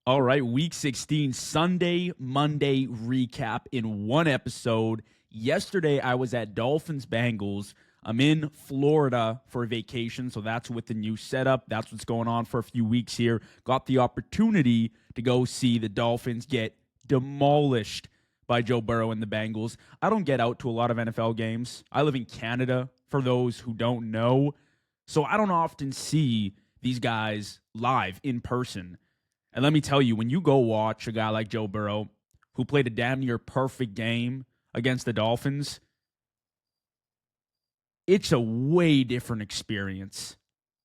All right, Week 16, Sunday, Monday recap in one episode. Yesterday, I was at Dolphins Bengals. I'm in Florida for a vacation, so that's with the new setup. That's what's going on for a few weeks here. Got the opportunity to go see the Dolphins get demolished by Joe Burrow and the Bengals. I don't get out to a lot of NFL games. I live in Canada, for those who don't know, so I don't often see these guys live in person. And let me tell you, when you go watch a guy like Joe Burrow, who played a damn near perfect game against the Dolphins, it's a way different experience.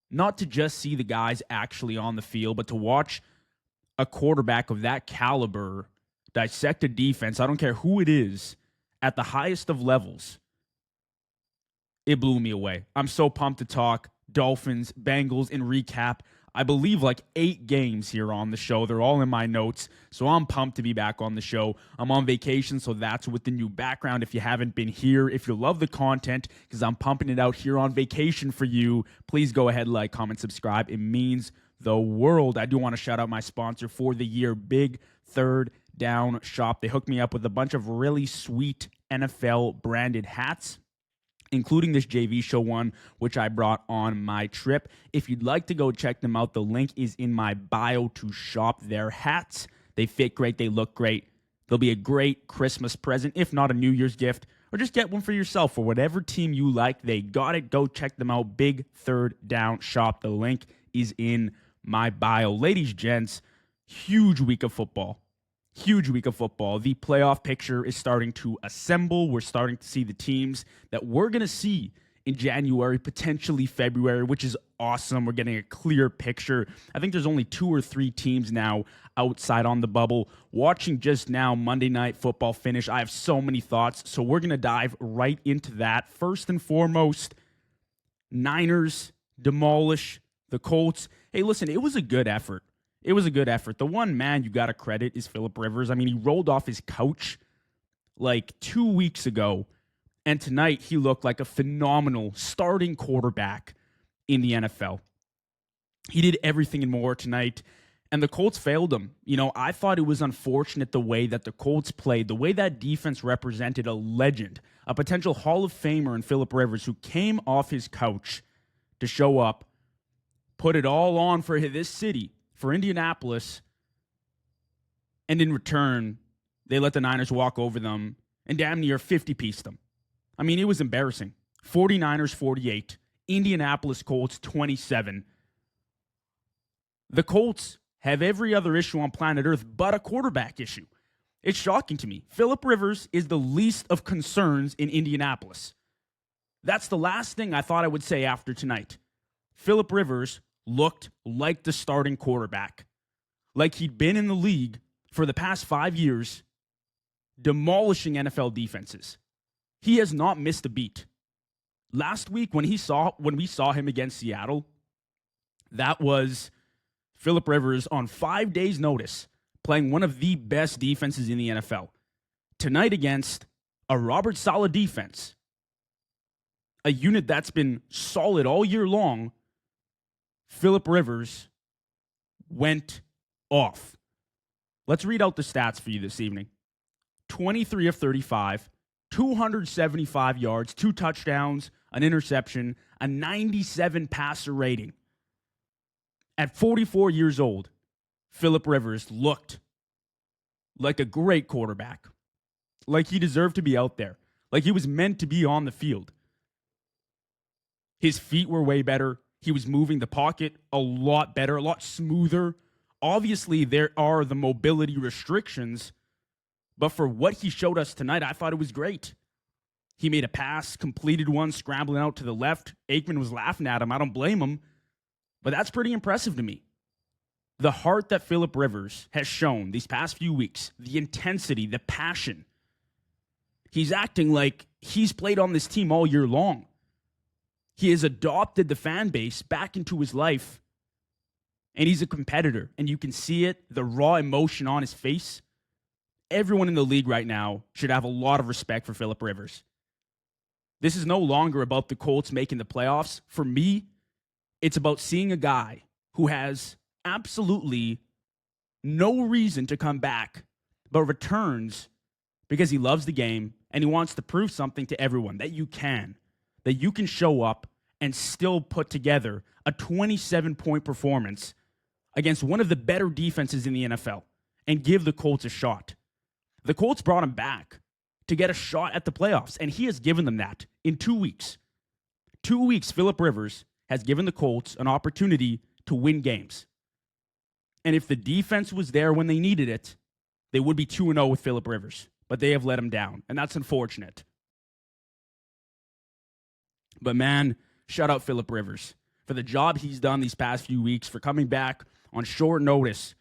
Not to just see the guys actually on the field, but to watch a quarterback of that caliber dissect a defense, I don't care who it is, at the highest of levels. It blew me away. I'm so pumped to talk Dolphins, Bengals, and recap. I believe like 8 games here on the show. They're all in my notes, so I'm pumped to be back on the show. I'm on vacation, so that's with the new background if you haven't been here. If you love the content, because I'm pumping it out here on vacation for you, please go ahead, like, comment, subscribe. It means the world. I do want to shout out my sponsor for the year, Big Third Down Shop. They hooked me up with a bunch of really sweet NFL-branded hats, including this JV show one, which I brought on my trip. If you'd like to go check them out, the link is in my bio to shop their hats. They fit great. They look great. They'll be a great Christmas present, if not a New Year's gift, or just get one for yourself for whatever team you like. They got it. Go check them out. Big Third Down Shop. The link is in my bio. Ladies, gents, huge week of football. Huge week of football. The playoff picture is starting to assemble. We're starting to see the teams that we're going to see in January, potentially February, which is awesome. We're getting a clear picture. I think there's only 2 or 3 teams now outside on the bubble. Watching just now Monday Night Football finish, I have so many thoughts, so we're going to dive right into that. First and foremost, Niners demolish the Colts. Hey, listen, it was a good effort. It was a good effort. The one man you got to credit is Philip Rivers. I mean, he rolled off his couch like 2 weeks ago, and tonight he looked like a phenomenal starting quarterback in the NFL. He did everything and more tonight, and the Colts failed him. You know, I thought it was unfortunate the way that the Colts played, the way that defense represented a legend, a potential Hall of Famer in Philip Rivers, who came off his couch to show up, put it all on for this city, for Indianapolis, and in return, they let the Niners walk over them and damn near 50-piece them. I mean, it was embarrassing. 49ers 48, Indianapolis Colts 27. The Colts have every other issue on planet Earth but a quarterback issue. It's shocking to me. Philip Rivers is the least of concerns in Indianapolis. That's the last thing I thought I would say after tonight. Philip Rivers looked like the starting quarterback, like he'd been in the league for the past 5 years, demolishing NFL defenses. He has not missed a beat. Last week, when we saw him against Seattle, that was Philip Rivers on 5 days' notice, playing one of the best defenses in the NFL. Tonight against a Robert Saleh defense, a unit that's been solid all year long, Philip Rivers went off. Let's read out the stats for you this evening. 23 of 35, 275 yards, 2 touchdowns, an interception, a 97 passer rating. At 44 years old, Philip Rivers looked like a great quarterback, like he deserved to be out there, like he was meant to be on the field. His feet were way better. He was moving the pocket a lot better, a lot smoother. Obviously, there are the mobility restrictions, but for what he showed us tonight, I thought it was great. He made a pass, completed one, scrambling out to the left. Aikman was laughing at him. I don't blame him, but that's pretty impressive to me. The heart that Philip Rivers has shown these past few weeks, the intensity, the passion. He's acting like he's played on this team all year long. He has adopted the fan base back into his life, and he's a competitor, and you can see it, the raw emotion on his face. Everyone in the league right now should have a lot of respect for Philip Rivers. This is no longer about the Colts making the playoffs. For me, it's about seeing a guy who has absolutely no reason to come back, but returns because he loves the game and he wants to prove something to everyone that you can show up and still put together a 27-point performance against one of the better defenses in the NFL and give the Colts a shot. The Colts brought him back to get a shot at the playoffs, and he has given them that in 2 weeks. 2 weeks, Phillip Rivers has given the Colts an opportunity to win games. And if the defense was there when they needed it, they would be 2-0 with Phillip Rivers. But they have let him down, and that's unfortunate. But man, shout out Phillip Rivers for the job he's done these past few weeks, for coming back on short notice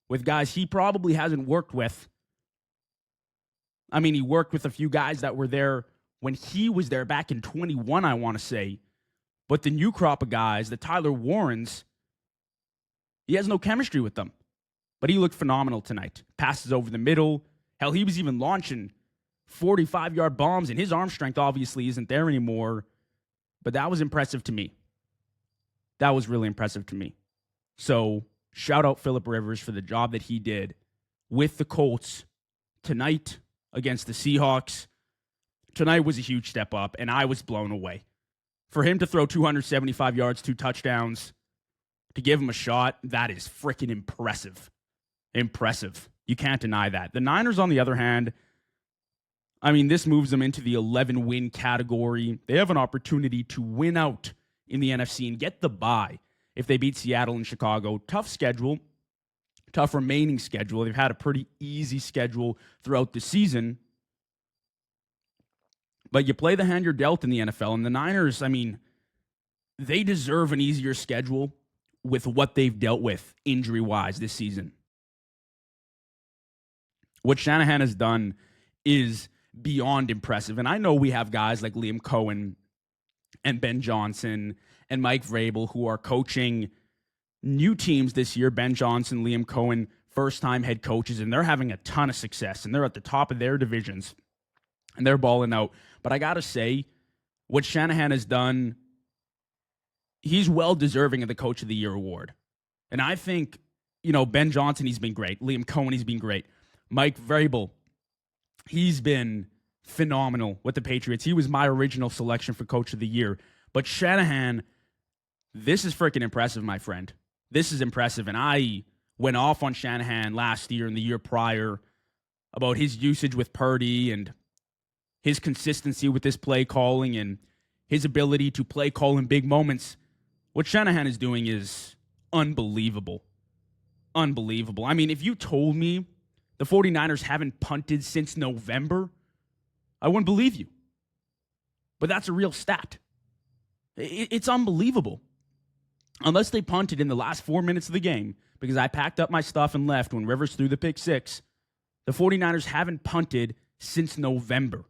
with guys he probably hasn't worked with. I mean, he worked with a few guys that were there when he was there back in 21, I want to say. But the new crop of guys, the Tyler Warrens, he has no chemistry with them. But he looked phenomenal tonight. Passes over the middle. Hell, he was even launching 45-yard bombs, and his arm strength obviously isn't there anymore. But that was impressive to me. That was really impressive to me. So, shout out Phillip Rivers for the job that he did with the Colts tonight against the Seahawks. Tonight was a huge step up, and I was blown away. For him to throw 275 yards, 2 touchdowns, to give him a shot, that is freaking impressive. Impressive. You can't deny that. The Niners, on the other hand, I mean, this moves them into the 11-win category. They have an opportunity to win out in the NFC and get the bye if they beat Seattle and Chicago. Tough schedule, tough remaining schedule. They've had a pretty easy schedule throughout the season. But you play the hand you're dealt in the NFL. And the Niners, I mean, they deserve an easier schedule with what they've dealt with injury-wise this season. What Shanahan has done is beyond impressive. And I know we have guys like Liam Cohen and Ben Johnson and Mike Vrabel who are coaching new teams this year. Ben Johnson, Liam Cohen, first-time head coaches, and they're having a ton of success, and they're at the top of their divisions, and they're balling out. But I got to say, what Shanahan has done, he's well-deserving of the Coach of the Year award. And I think, Ben Johnson, he's been great. Liam Cohen, he's been great. Mike Vrabel, he's been phenomenal with the Patriots. He was my original selection for Coach of the Year. But Shanahan, this is freaking impressive, my friend. This is impressive. And I went off on Shanahan last year and the year prior about his usage with Purdy and his consistency with this play calling and his ability to play call in big moments. What Shanahan is doing is unbelievable. Unbelievable. I mean, if you told me the 49ers haven't punted since November, I wouldn't believe you. But that's a real stat. It's unbelievable. Unless they punted in the last 4 minutes of the game, because I packed up my stuff and left when Rivers threw the pick six, the 49ers haven't punted since November.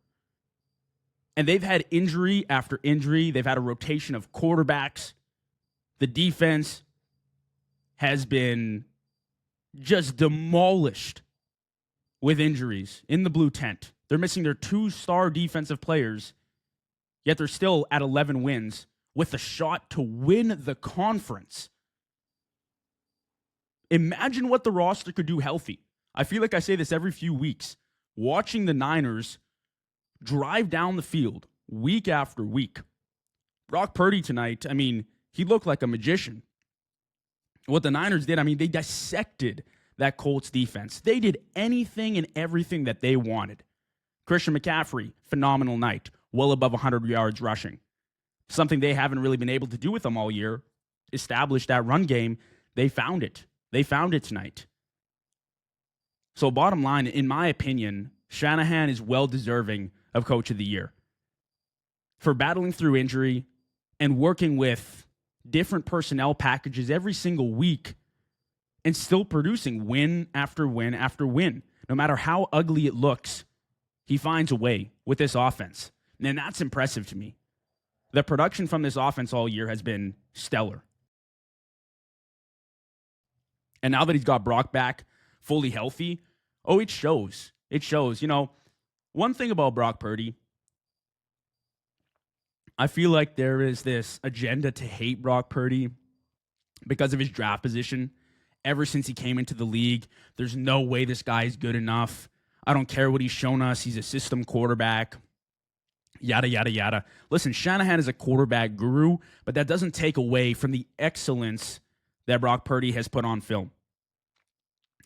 And they've had injury after injury. They've had a rotation of quarterbacks. The defense has been just demolished with injuries in the blue tent. They're missing their 2-star defensive players, yet they're still at 11 wins with a shot to win the conference. Imagine what the roster could do healthy. I feel like I say this every few weeks. Watching the Niners drive down the field week after week. Brock Purdy tonight, I mean, he looked like a magician. What the Niners did, I mean, they dissected that Colts defense. They did anything and everything that they wanted. Christian McCaffrey, phenomenal night. Well above 100 yards rushing. Something they haven't really been able to do with them all year. Establish that run game. They found it. They found it tonight. So bottom line, in my opinion, Shanahan is well deserving of Coach of the Year. For battling through injury and working with different personnel packages every single week and still producing win after win after win. No matter how ugly it looks, he finds a way with this offense. And that's impressive to me. The production from this offense all year has been stellar. And now that he's got Brock back fully healthy, it shows. It shows. One thing about Brock Purdy, I feel like there is this agenda to hate Brock Purdy because of his draft position. ever since he came into the league. There's no way this guy is good enough. I don't care what he's shown us. He's a system quarterback. Yada, yada, yada. Listen, Shanahan is a quarterback guru, but that doesn't take away from the excellence that Brock Purdy has put on film.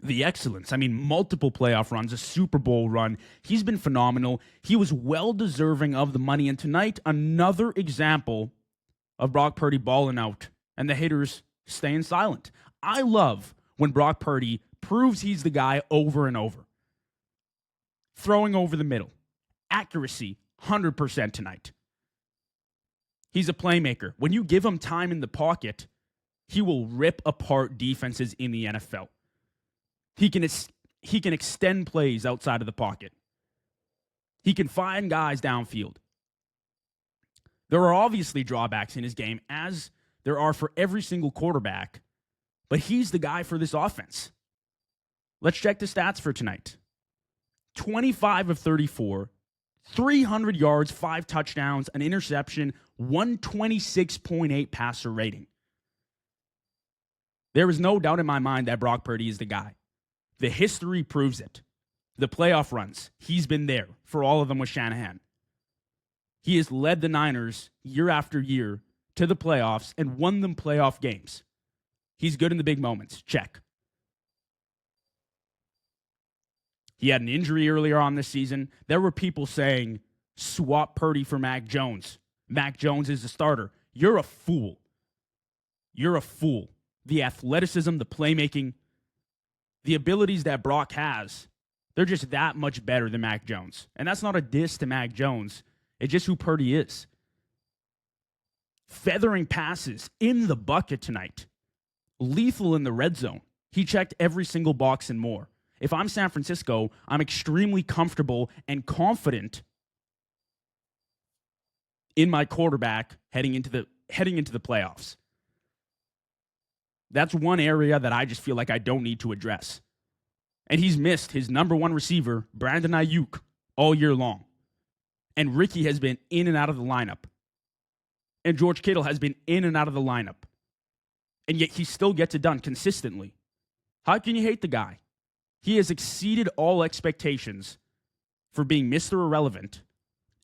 The excellence. I mean, multiple playoff runs, a Super Bowl run. He's been phenomenal. He was well deserving of the money. And tonight, another example of Brock Purdy balling out and the haters staying silent. I love when Brock Purdy proves he's the guy over and over. Throwing over the middle. Accuracy, 100% tonight. He's a playmaker. When you give him time in the pocket, he will rip apart defenses in the NFL. He can extend plays outside of the pocket. He can find guys downfield. There are obviously drawbacks in his game, as there are for every single quarterback, but he's the guy for this offense. Let's check the stats for tonight. 25 of 34, 300 yards, 5 touchdowns, an interception, 126.8 passer rating. There is no doubt in my mind that Brock Purdy is the guy. The history proves it. The playoff runs, he's been there for all of them with Shanahan. He has led the Niners year after year to the playoffs and won them playoff games. He's good in the big moments. Check. He had an injury earlier on this season. There were people saying, swap Purdy for Mac Jones. Mac Jones is the starter. You're a fool. You're a fool. The athleticism, the playmaking, the abilities that Brock has, they're just that much better than Mac Jones. And that's not a diss to Mac Jones. It's just who Purdy is. Feathering passes in the bucket tonight. Lethal in the red zone. He checked every single box and more. If I'm San Francisco, I'm extremely comfortable and confident in my quarterback heading into the playoffs. That's one area that I just feel like I don't need to address. And he's missed his number one receiver, Brandon Ayuk, all year long. And Ricky has been in and out of the lineup. And George Kittle has been in and out of the lineup. And yet he still gets it done consistently. How can you hate the guy? He has exceeded all expectations for being Mr. Irrelevant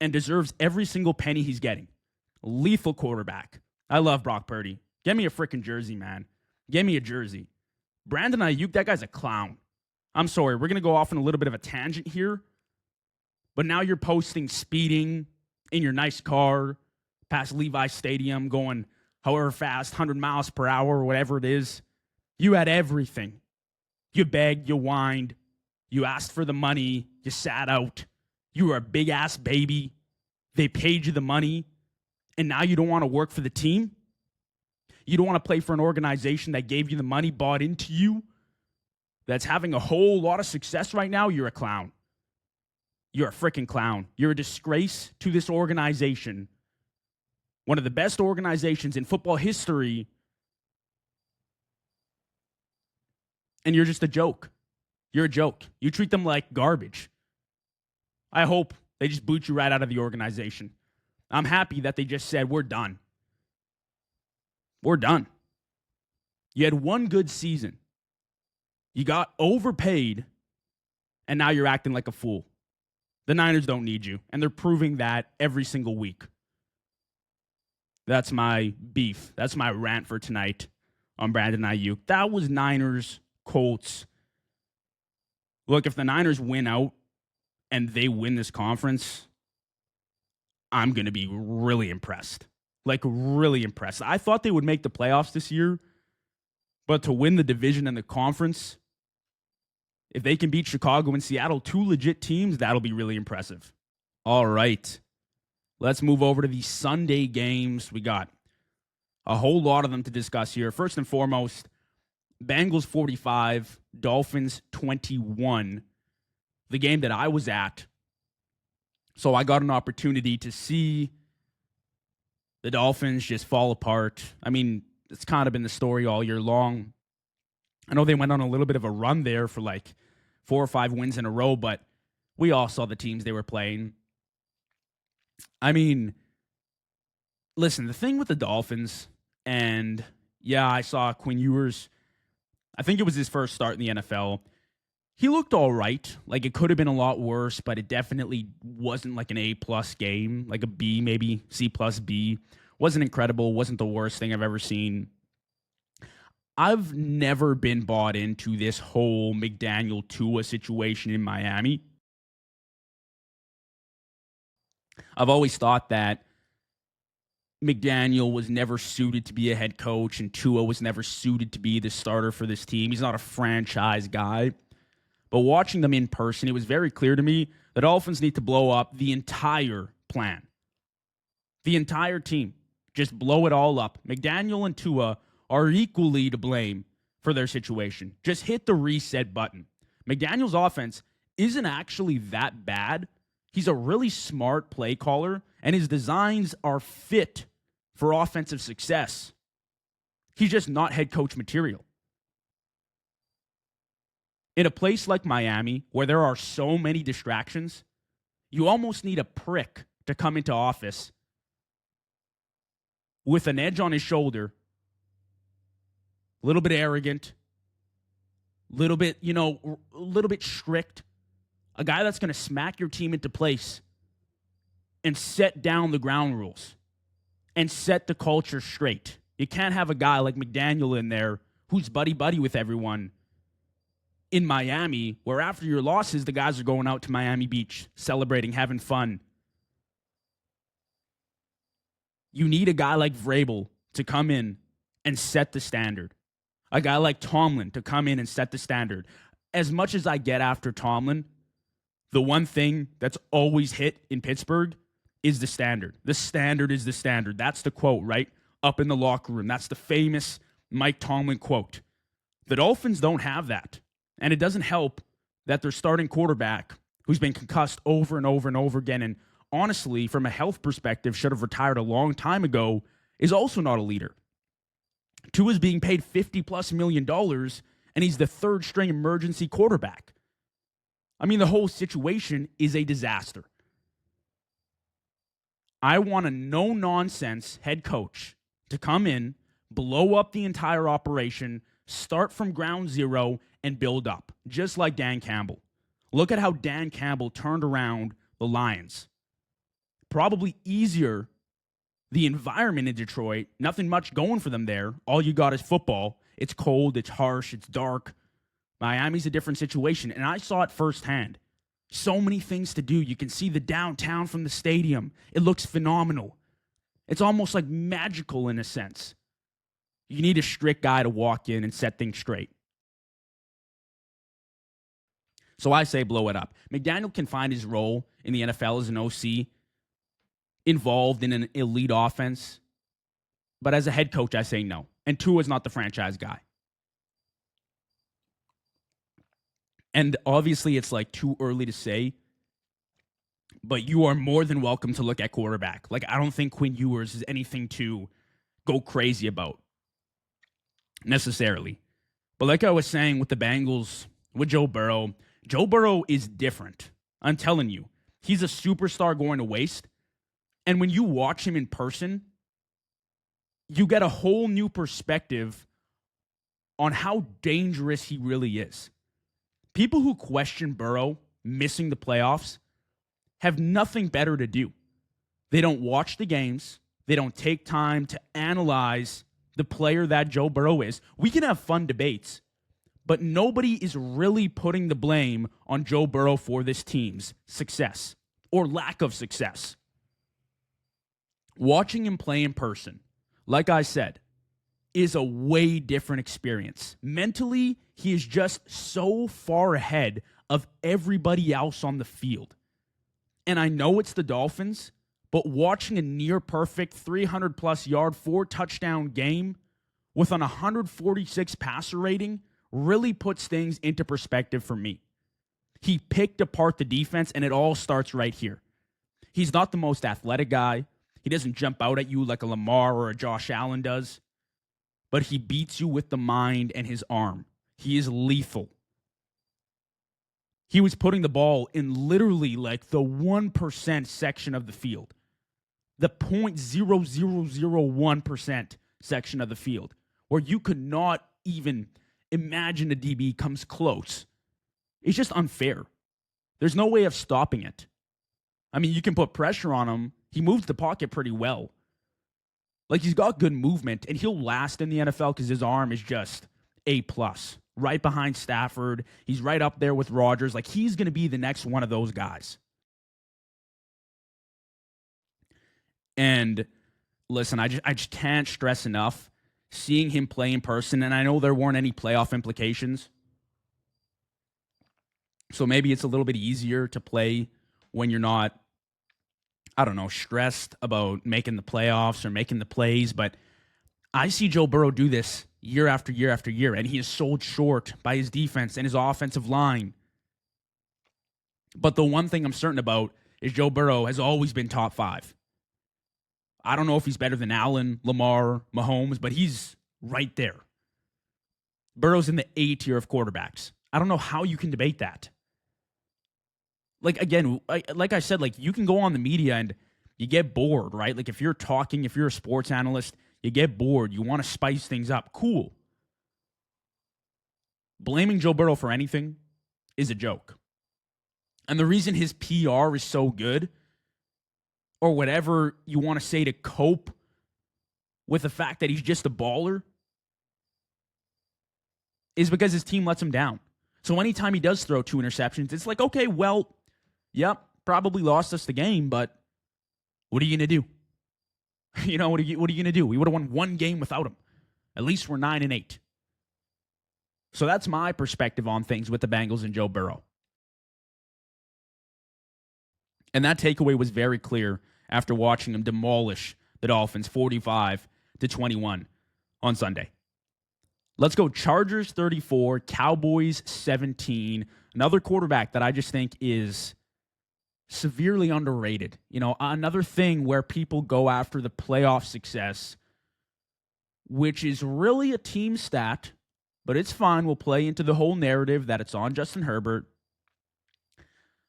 and deserves every single penny he's getting. Lethal quarterback. I love Brock Purdy. Get me a freaking jersey, man. Get me a jersey. Brandon Ayuk, that guy's a clown. I'm sorry, we're going to go off on a little bit of a tangent here, but now you're posting speeding in your nice car past Levi Stadium, going however fast, 100 miles per hour or whatever it is. You had everything. You begged, you whined, you asked for the money, you sat out. You were a big-ass baby. They paid you the money, and now you don't want to work for the team? You don't want to play for an organization that gave you the money, bought into you, that's having a whole lot of success right now? You're a clown. You're a freaking clown. You're a disgrace to this organization. One of the best organizations in football history. And you're just a joke. You're a joke. You treat them like garbage. I hope they just boot you right out of the organization. I'm happy that they just said, we're done. We're done. You had one good season. You got overpaid, and now you're acting like a fool. The Niners don't need you, and they're proving that every single week. That's my beef. That's my rant for tonight on Brandon Ayuk. That was Niners, Colts. Look, if the Niners win out and they win this conference, I'm going to be really impressed. Like, really impressed. I thought they would make the playoffs this year, but to win the division and the conference, if they can beat Chicago and Seattle, two legit teams, that'll be really impressive. All right. Let's move over to the Sunday games. We got a whole lot of them to discuss here. First and foremost, Bengals 45, Dolphins 21. The game that I was at. So I got an opportunity to see the Dolphins just fall apart. I mean, it's kind of been the story all year long. I know they went on a little bit of a run there for like 4 or 5 wins in a row, but we all saw the teams they were playing. I mean, listen, the thing with the Dolphins, and yeah, I saw Quinn Ewers. I think it was his first start in the NFL. He looked all right. Like, it could have been a lot worse, but it definitely wasn't like an A-plus game, like a B, maybe C+B. Wasn't incredible. Wasn't the worst thing I've ever seen. I've never been bought into this whole McDaniel Tua situation in Miami. I've always thought that McDaniel was never suited to be a head coach and Tua was never suited to be the starter for this team. He's not a franchise guy. But watching them in person, it was very clear to me that Dolphins need to blow up the entire plan. The entire team. Just blow it all up. McDaniel and Tua are equally to blame for their situation. Just hit the reset button. McDaniel's offense isn't actually that bad. He's a really smart play caller, and his designs are fit for offensive success. He's just not head coach material. In a place like Miami, where there are so many distractions, you almost need a prick to come into office with an edge on his shoulder, a little bit arrogant, a little bit strict, a guy that's going to smack your team into place and set down the ground rules and set the culture straight. You can't have a guy like McDaniel in there who's buddy-buddy with everyone in Miami, where after your losses, the guys are going out to Miami Beach, celebrating, having fun. You need a guy like Vrabel to come in and set the standard. A guy like Tomlin to come in and set the standard. As much as I get after Tomlin, the one thing that's always hit in Pittsburgh is the standard. The standard is the standard. That's the quote, right? Up in the locker room. That's the famous Mike Tomlin quote. The Dolphins don't have that. And it doesn't help that their starting quarterback, who's been concussed over and over and over again, and honestly, from a health perspective, should have retired a long time ago, is also not a leader. Tua's being paid $50+ million, and he's the third string emergency quarterback. I mean, the whole situation is a disaster. I want a no-nonsense head coach to come in, blow up the entire operation, start from ground zero, and build up, just like Dan Campbell. Look at how Dan Campbell turned around the Lions. Probably easier, the environment in Detroit, nothing much going for them there. All you got is football. It's cold, it's harsh, it's dark. Miami's a different situation, and I saw it firsthand. So many things to do. You can see the downtown from the stadium. It looks phenomenal. It's almost like magical in a sense. You need a strict guy to walk in and set things straight. So I say blow it up. McDaniel can find his role in the NFL as an OC, involved in an elite offense. But as a head coach, I say no. And Tua's not the franchise guy. And obviously, it's like too early to say, but you are more than welcome to look at quarterback. Like, I don't think Quinn Ewers is anything to go crazy about necessarily. But like I was saying with the Bengals, with Joe Burrow is different. I'm telling you, he's a superstar going to waste. And when you watch him in person, you get a whole new perspective on how dangerous he really is. People who question Burrow missing the playoffs have nothing better to do. They don't watch the games. They don't take time to analyze the player that Joe Burrow is. We can have fun debates, but nobody is really putting the blame on Joe Burrow for this team's success or lack of success. Watching him play in person, like I said, is a way different experience. Mentally, he is just so far ahead of everybody else on the field. And I know it's the Dolphins, but watching a near-perfect 300-plus yard, 4-touchdown game with an 146 passer rating really puts things into perspective for me. He picked apart the defense, and it all starts right here. He's not the most athletic guy. He doesn't jump out at you like a Lamar or a Josh Allen does. But he beats you with the mind and his arm. He is lethal. He was putting the ball in literally like the 1% section of the field. The 0.0001% section of the field. Where you could not even imagine a DB comes close. It's just unfair. There's no way of stopping it. I mean, you can put pressure on him. He moves the pocket pretty well. Like, he's got good movement, and he'll last in the NFL because his arm is just A+. Right behind Stafford. He's right up there with Rodgers. Like, he's going to be the next one of those guys. And listen, I just can't stress enough seeing him play in person, and I know there weren't any playoff implications. So maybe it's a little bit easier to play when you're not, I don't know, stressed about making the playoffs or making the plays. But I see Joe Burrow do this year after year after year, and he is sold short by his defense and his offensive line. But the one thing I'm certain about is Joe Burrow has always been top 5. I don't know if he's better than Allen, Lamar, Mahomes, but he's right there. Burrow's in the A tier of quarterbacks. I don't know how you can debate that. Like, again, like I said, like, you can go on the media and you get bored, right? Like, if you're talking, if you're a sports analyst, you get bored. You want to spice things up. Cool. Blaming Joe Burrow for anything is a joke. And the reason his PR is so good, or whatever you want to say to cope with the fact that he's just a baller, is because his team lets him down. So anytime he does throw 2 interceptions, it's like, okay, well, yep, probably lost us the game, but what are you going to do? You know, what are you going to do? We would have won 1 game without him. At least we're 9-8. So that's my perspective on things with the Bengals and Joe Burrow. And that takeaway was very clear after watching him demolish the Dolphins 45-21 on Sunday. Let's go Chargers 34, Cowboys 17. Another quarterback that I just think is severely underrated. You know, another thing where people go after the playoff success, which is really a team stat, but it's fine. We'll play into the whole narrative that it's on Justin Herbert.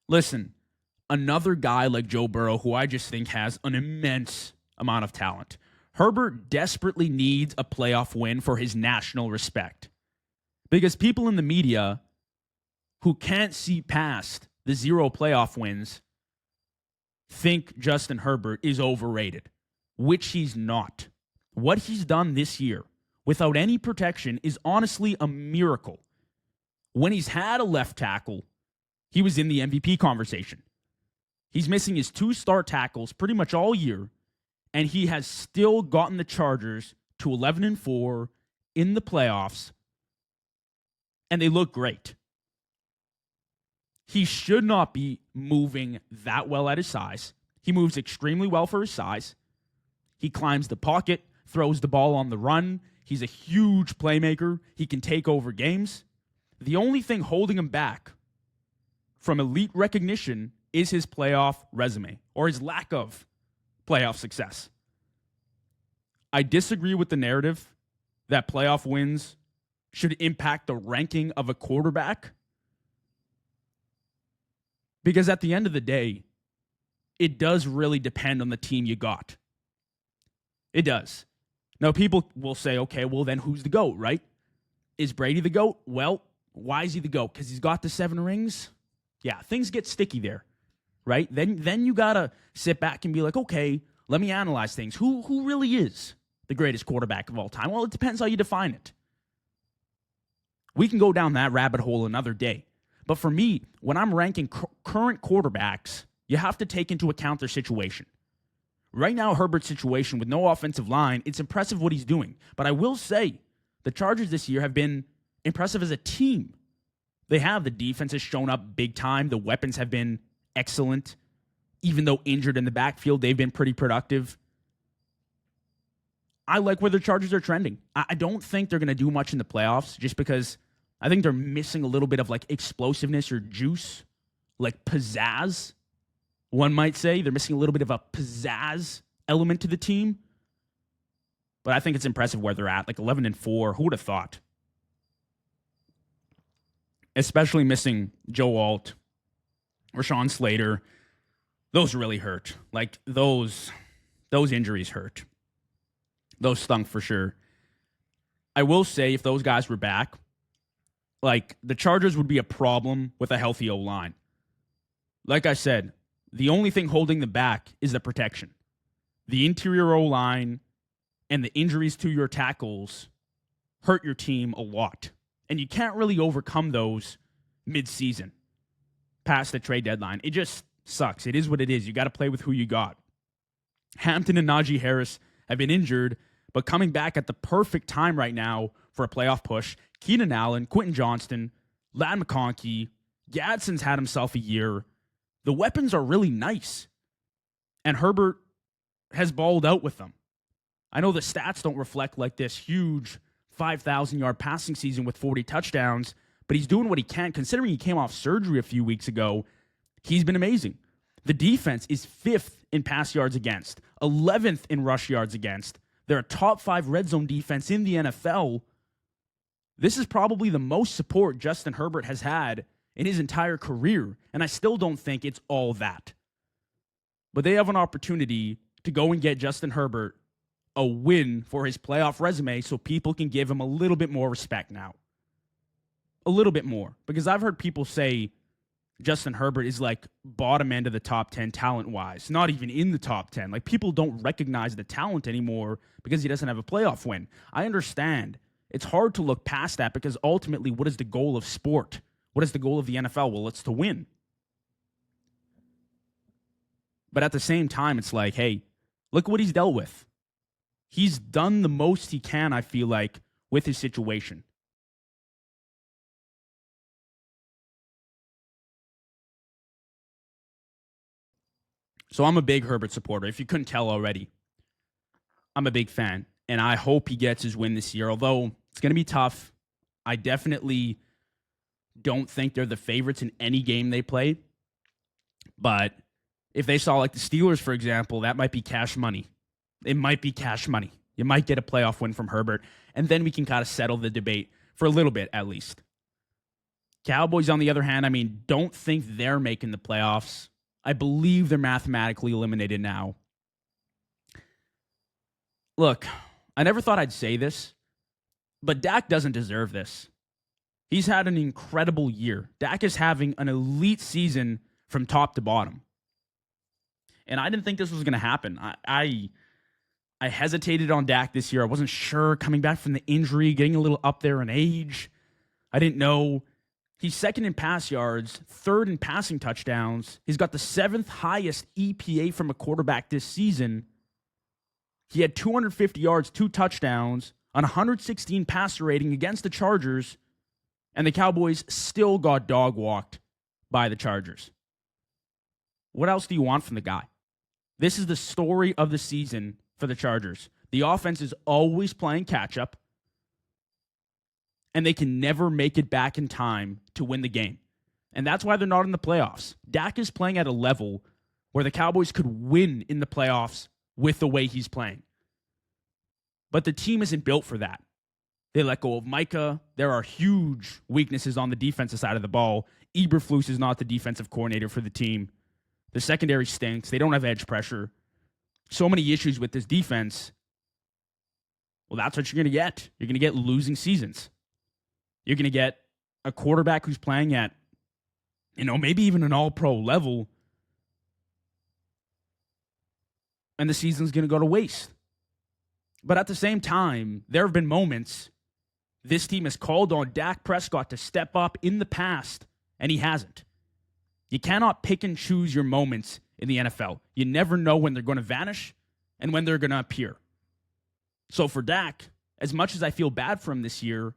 Listen, another guy like Joe Burrow, who I just think has an immense amount of talent. Herbert desperately needs a playoff win for his national respect. Because people in the media who can't see past the 0 playoff wins think Justin Herbert is overrated, which he's not. What he's done this year without any protection is honestly a miracle. When he's had a left tackle, he was in the MVP conversation. He's missing his 2 start tackles pretty much all year, and he has still gotten the Chargers to 11-4 in the playoffs, and they look great. He should not be moving that well at his size. He moves extremely well for his size. He climbs the pocket, throws the ball on the run. He's a huge playmaker. He can take over games. The only thing holding him back from elite recognition is his playoff resume, or his lack of playoff success. I disagree with the narrative that playoff wins should impact the ranking of a quarterback, because at the end of the day, it does really depend on the team you got. It does. Now, people will say, okay, well, then who's the GOAT, right? Is Brady the GOAT? Well, why is he the GOAT? Because he's got the 7 rings? Yeah, things get sticky there, right? Then you got to sit back and be like, okay, let me analyze things. Who really is the greatest quarterback of all time? Well, it depends how you define it. We can go down that rabbit hole another day. But for me, when I'm ranking current quarterbacks, you have to take into account their situation. Right now, Herbert's situation with no offensive line, it's impressive what he's doing. But I will say, the Chargers this year have been impressive as a team. They have. The defense has shown up big time. The weapons have been excellent. Even though injured in the backfield, they've been pretty productive. I like where the Chargers are trending. I don't think they're going to do much in the playoffs just because I think they're missing a little bit of like explosiveness or juice, like pizzazz. One might say they're missing a little bit of a pizzazz element to the team. But I think it's impressive where they're at, like 11-4. Who would have thought? Especially missing Joe Alt, Rashawn Slater. Those really hurt. Like those injuries hurt. Those stunk for sure. I will say if those guys were back, Like, the Chargers would be a problem with a healthy O-line. Like I said, the only thing holding them back is the protection. The interior O-line and the injuries to your tackles hurt your team a lot. And you can't really overcome those mid-season, past the trade deadline. It just sucks. It is what it is. You got to play with who you got. Hampton and Najee Harris have been injured, but coming back at the perfect time right now for a playoff push. Keenan Allen, Quentin Johnston, Ladd McConkey, Gadsden's had himself a year. The weapons are really nice. And Herbert has balled out with them. I know the stats don't reflect like this huge 5,000-yard passing season with 40 touchdowns, but he's doing what he can. Considering he came off surgery a few weeks ago, he's been amazing. The defense is 5th in pass yards against, 11th in rush yards against. They're a top 5 red zone defense in the NFL. This is probably the most support Justin Herbert has had in his entire career, and I still don't think it's all that. But they have an opportunity to go and get Justin Herbert a win for his playoff resume so people can give him a little bit more respect now. A little bit more. Because I've heard people say Justin Herbert is like bottom end of the top 10 talent-wise, not even in the top 10. Like, people don't recognize the talent anymore because he doesn't have a playoff win. I understand. It's hard to look past that because ultimately, what is the goal of sport? What is the goal of the NFL? Well, it's to win. But at the same time, it's like, hey, look what he's dealt with. He's done the most he can, I feel like, with his situation. So I'm a big Herbert supporter. If you couldn't tell already, I'm a big fan. And I hope he gets his win this year, although it's going to be tough. I definitely don't think they're the favorites in any game they play. But if they saw like the Steelers, for example, that might be cash money. It might be cash money. You might get a playoff win from Herbert, and then we can kind of settle the debate for a little bit at least. Cowboys, on the other hand, I mean, don't think they're making the playoffs. I believe they're mathematically eliminated now. Look, I never thought I'd say this, but Dak doesn't deserve this. He's had an incredible year. Dak is having an elite season from top to bottom. And I didn't think this was going to happen. I hesitated on Dak this year. I wasn't sure, coming back from the injury, getting a little up there in age. I didn't know. He's second in pass yards, third in passing touchdowns. He's got the 7th highest EPA from a quarterback this season. He had 250 yards, 2 touchdowns, on 116 passer rating against the Chargers, and the Cowboys still got dog walked by the Chargers. What else do you want from the guy? This is the story of the season for the Chargers. The offense is always playing catch-up, and they can never make it back in time to win the game. And that's why they're not in the playoffs. Dak is playing at a level where the Cowboys could win in the playoffs with the way he's playing. But the team isn't built for that. They let go of Micah. There are huge weaknesses on the defensive side of the ball. Eberflus is not the defensive coordinator for the team. The secondary stinks. They don't have edge pressure. So many issues with this defense. Well, that's what you're going to get. You're going to get losing seasons. You're going to get a quarterback who's playing at, maybe even an all-pro level, and the season's going to go to waste. But at the same time, there have been moments this team has called on Dak Prescott to step up in the past, and he hasn't. You cannot pick and choose your moments in the NFL. You never know when they're going to vanish and when they're going to appear. So for Dak, as much as I feel bad for him this year,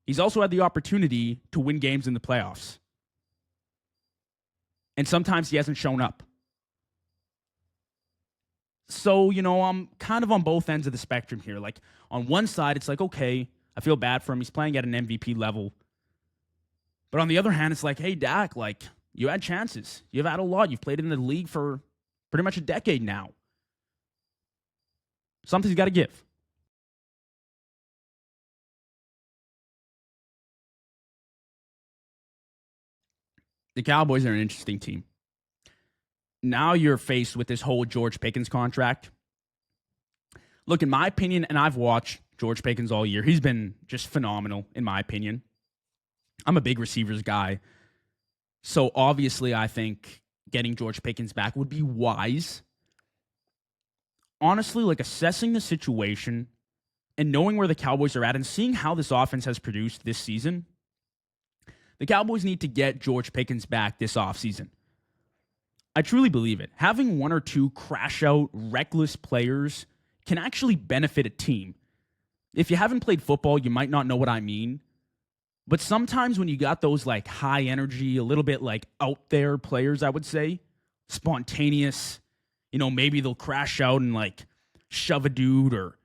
he's also had the opportunity to win games in the playoffs. And sometimes he hasn't shown up. So, I'm kind of on both ends of the spectrum here. Like, on one side, it's like, okay, I feel bad for him. He's playing at an MVP level. But on the other hand, it's like, hey, Dak, you had chances. You've had a lot. You've played in the league for pretty much a decade now. Something's got to give. The Cowboys are an interesting team. Now you're faced with this whole George Pickens contract. Look, in my opinion, and I've watched George Pickens all year, he's been just phenomenal, in my opinion. I'm a big receivers guy. So obviously, I think getting George Pickens back would be wise. Honestly, like assessing the situation and knowing where the Cowboys are at and seeing how this offense has produced this season, the Cowboys need to get George Pickens back this offseason. I truly believe it. Having one or two crash out, reckless players can actually benefit a team. If you haven't played football, you might not know what I mean. But sometimes when you got those like high energy, a little bit like out there players, I would say, spontaneous, maybe they'll crash out and like shove a dude or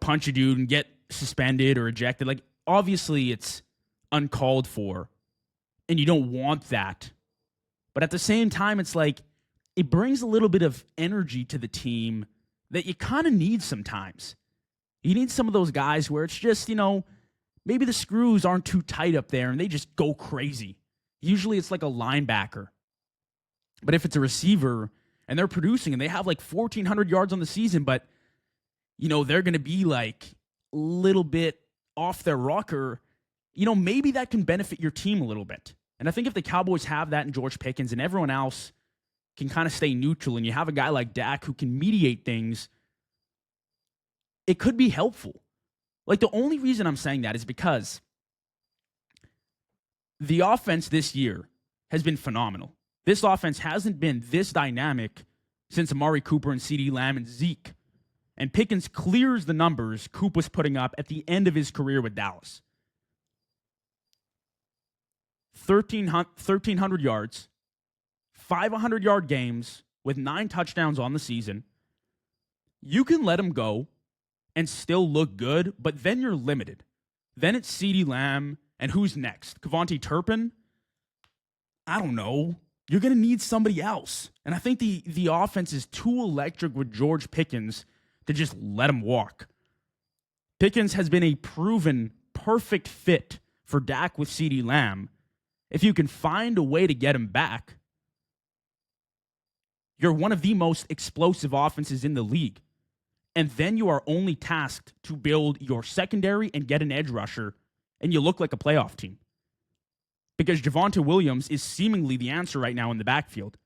punch a dude and get suspended or ejected. Like, obviously it's uncalled for and you don't want that. But at the same time, it's like it brings a little bit of energy to the team that you kind of need sometimes. You need some of those guys where it's just, maybe the screws aren't too tight up there and they just go crazy. Usually it's like a linebacker. But if it's a receiver and they're producing and they have like 1,400 yards on the season, but, they're going to be like a little bit off their rocker, maybe that can benefit your team a little bit. And I think if the Cowboys have that in George Pickens and everyone else can kind of stay neutral and you have a guy like Dak who can mediate things, it could be helpful. Like, the only reason I'm saying that is because the offense this year has been phenomenal. This offense hasn't been this dynamic since Amari Cooper and CeeDee Lamb and Zeke. And Pickens clears the numbers Coop was putting up at the end of his career with Dallas. 1,300 yards, 500-yard games with 9 touchdowns on the season. You can let him go and still look good, but then you're limited. Then it's CeeDee Lamb, and who's next? Kevontae Turpin? I don't know. You're going to need somebody else. And I think the offense is too electric with George Pickens to just let him walk. Pickens has been a proven perfect fit for Dak with CeeDee Lamb. If you can find a way to get him back, you're one of the most explosive offenses in the league. And then you are only tasked to build your secondary and get an edge rusher, and you look like a playoff team. Because Javonte Williams is seemingly the answer right now in the backfield.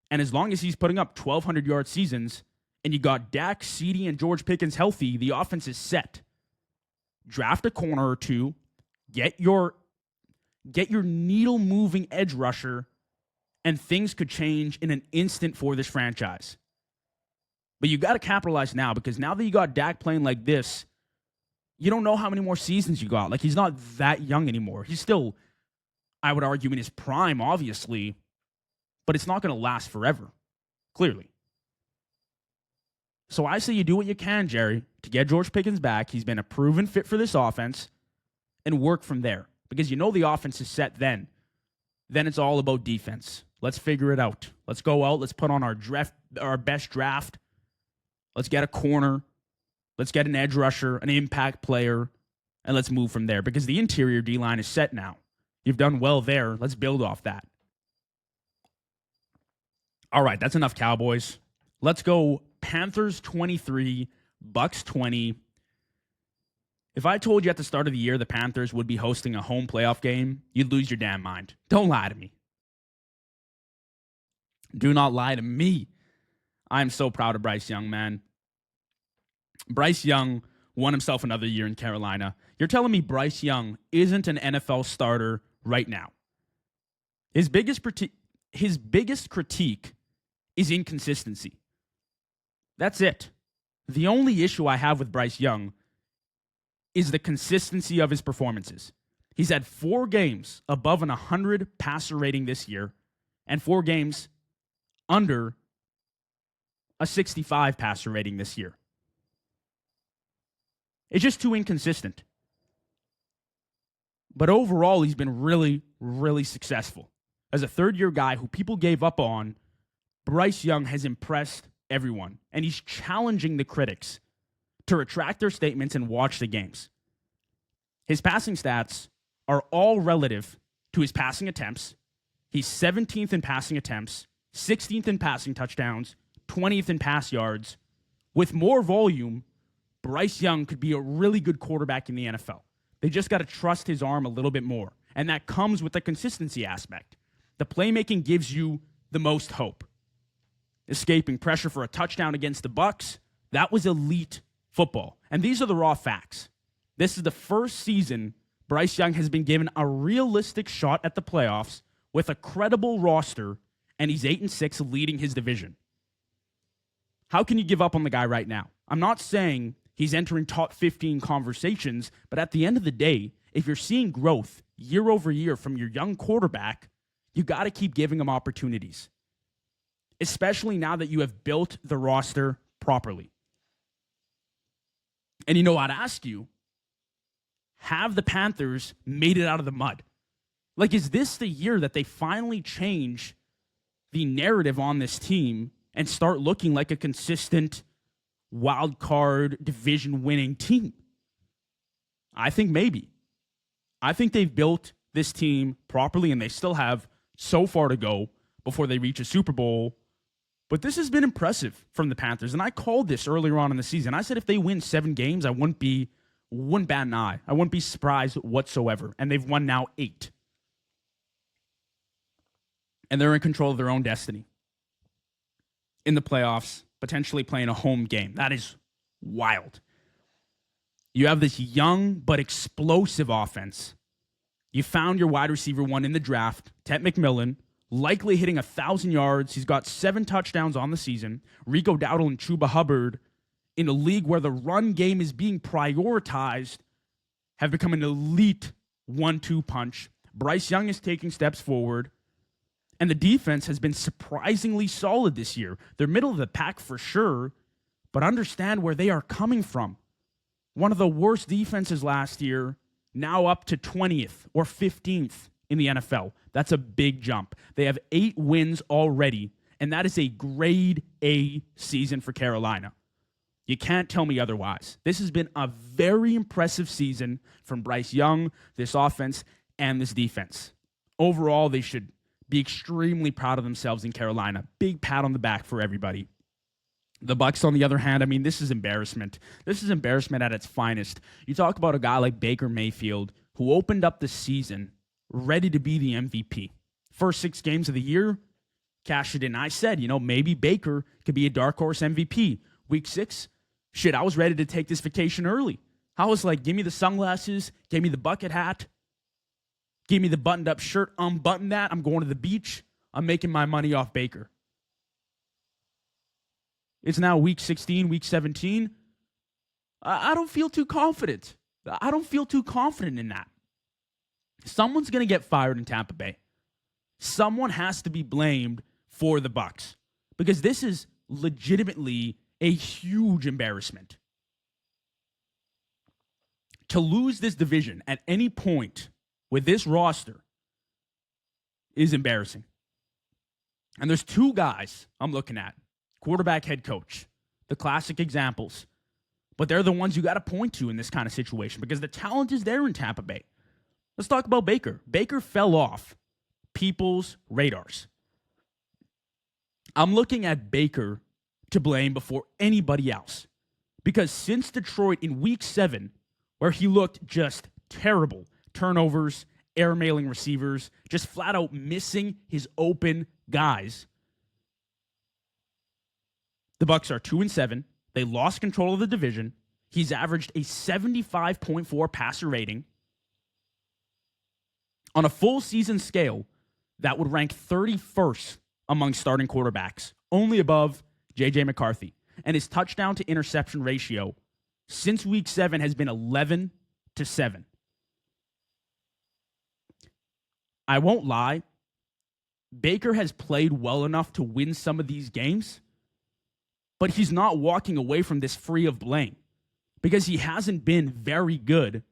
And as long as he's putting up 1,200-yard seasons, and you got Dak, CeeDee, and George Pickens healthy, the offense is set. Draft a corner or two, get your needle-moving edge rusher, and things could change in an instant for this franchise. But you got to capitalize now, because now that you got Dak playing like this, you don't know how many more seasons you got. Like, he's not that young anymore. He's still, I would argue, in his prime, obviously, but it's not going to last forever, clearly. So I say you do what you can, Jerry, to get George Pickens back. He's been a proven fit for this offense, and work from there. Because the offense is set then. Then it's all about defense. Let's figure it out. Let's go out. Let's put on our best draft. Let's get a corner. Let's get an edge rusher, an impact player, and let's move from there. Because the interior D-line is set now. You've done well there. Let's build off that. All right, that's enough Cowboys. Let's go Panthers 23, Bucks 20. If I told you at the start of the year the Panthers would be hosting a home playoff game, you'd lose your damn mind. Don't lie to me. Do not lie to me. I'm so proud of Bryce Young, man. Bryce Young won himself another year in Carolina. You're telling me Bryce Young isn't an NFL starter right now? His biggest critique is inconsistency. That's it. The only issue I have with Bryce Young is the consistency of his performances. He's had 4 games above an 100 passer rating this year and 4 games under a 65 passer rating this year. It's just too inconsistent. But overall, he's been really, really successful. As a third-year guy who people gave up on, Bryce Young has impressed everyone, and he's challenging the critics to retract their statements and watch the games. His passing stats are all relative to his passing attempts. He's 17th in passing attempts, 16th in passing touchdowns, 20th in pass yards. With more volume, Bryce Young could be a really good quarterback in the NFL. They just got to trust his arm a little bit more. And that comes with the consistency aspect. The playmaking gives you the most hope. Escaping pressure for a touchdown against the Bucs, that was elite football. And these are the raw facts. This is the first season Bryce Young has been given a realistic shot at the playoffs with a credible roster, and he's 8-6 leading his division. How can you give up on the guy right now? I'm not saying he's entering top 15 conversations, but at the end of the day, if you're seeing growth year over year from your young quarterback, you got to keep giving him opportunities, especially now that you have built the roster properly. And you know, I'd ask you, have the Panthers made it out of the mud? Like, is this the year that they finally change the narrative on this team and start looking like a consistent wild card division winning team? I think maybe. I think they've built this team properly, and they still have so far to go before they reach a Super Bowl. But this has been impressive from the Panthers, and I called this earlier on in the season. I said if they win 7 games, I wouldn't bat an eye. I wouldn't be surprised whatsoever. And they've won now 8. And they're in control of their own destiny in the playoffs, potentially playing a home game. That is wild. You have this young but explosive offense. You found your wide receiver one in the draft, Ted McMillan, likely hitting 1,000 yards. He's got 7 touchdowns on the season. Rico Dowdle and Chuba Hubbard, in a league where the run game is being prioritized, have become an elite 1-2 punch. Bryce Young is taking steps forward. And the defense has been surprisingly solid this year. They're middle of the pack for sure, but understand where they are coming from. One of the worst defenses last year, now up to 20th or 15th in the NFL. That's a big jump. They have 8 wins already, and that is a grade A season for Carolina. You can't tell me otherwise. This has been a very impressive season from Bryce Young, this offense, and this defense. Overall, they should be extremely proud of themselves in Carolina. Big pat on the back for everybody. The Bucs, on the other hand, I mean, this is embarrassment. This is embarrassment at its finest. You talk about a guy like Baker Mayfield, who opened up the season ready to be the MVP. First 6 games of the year, cashed it in. I said, maybe Baker could be a dark horse MVP. Week 6, shit, I was ready to take this vacation early. I was like, give me the sunglasses, give me the bucket hat, give me the buttoned-up shirt, unbutton that. I'm going to the beach. I'm making my money off Baker. It's now week 16, week 17. I don't feel too confident. I don't feel too confident in that. Someone's going to get fired in Tampa Bay. Someone has to be blamed for the Bucs, because this is legitimately a huge embarrassment. To lose this division at any point with this roster is embarrassing. And there's 2 guys I'm looking at. Quarterback, head coach. The classic examples. But they're the ones you got to point to in this kind of situation, because the talent is there in Tampa Bay. Let's talk about Baker. Baker fell off people's radars. I'm looking at Baker to blame before anybody else, because since Detroit in week 7, where he looked just terrible, turnovers, air-mailing receivers, just flat out missing his open guys, the Bucs are 2-7. They lost control of the division. He's averaged a 75.4 passer rating. On a full season scale, that would rank 31st among starting quarterbacks, only above J.J. McCarthy. And his touchdown to interception ratio since week 7 has been 11-7. I won't lie. Baker has played well enough to win some of these games, but he's not walking away from this free of blame, because he hasn't been very good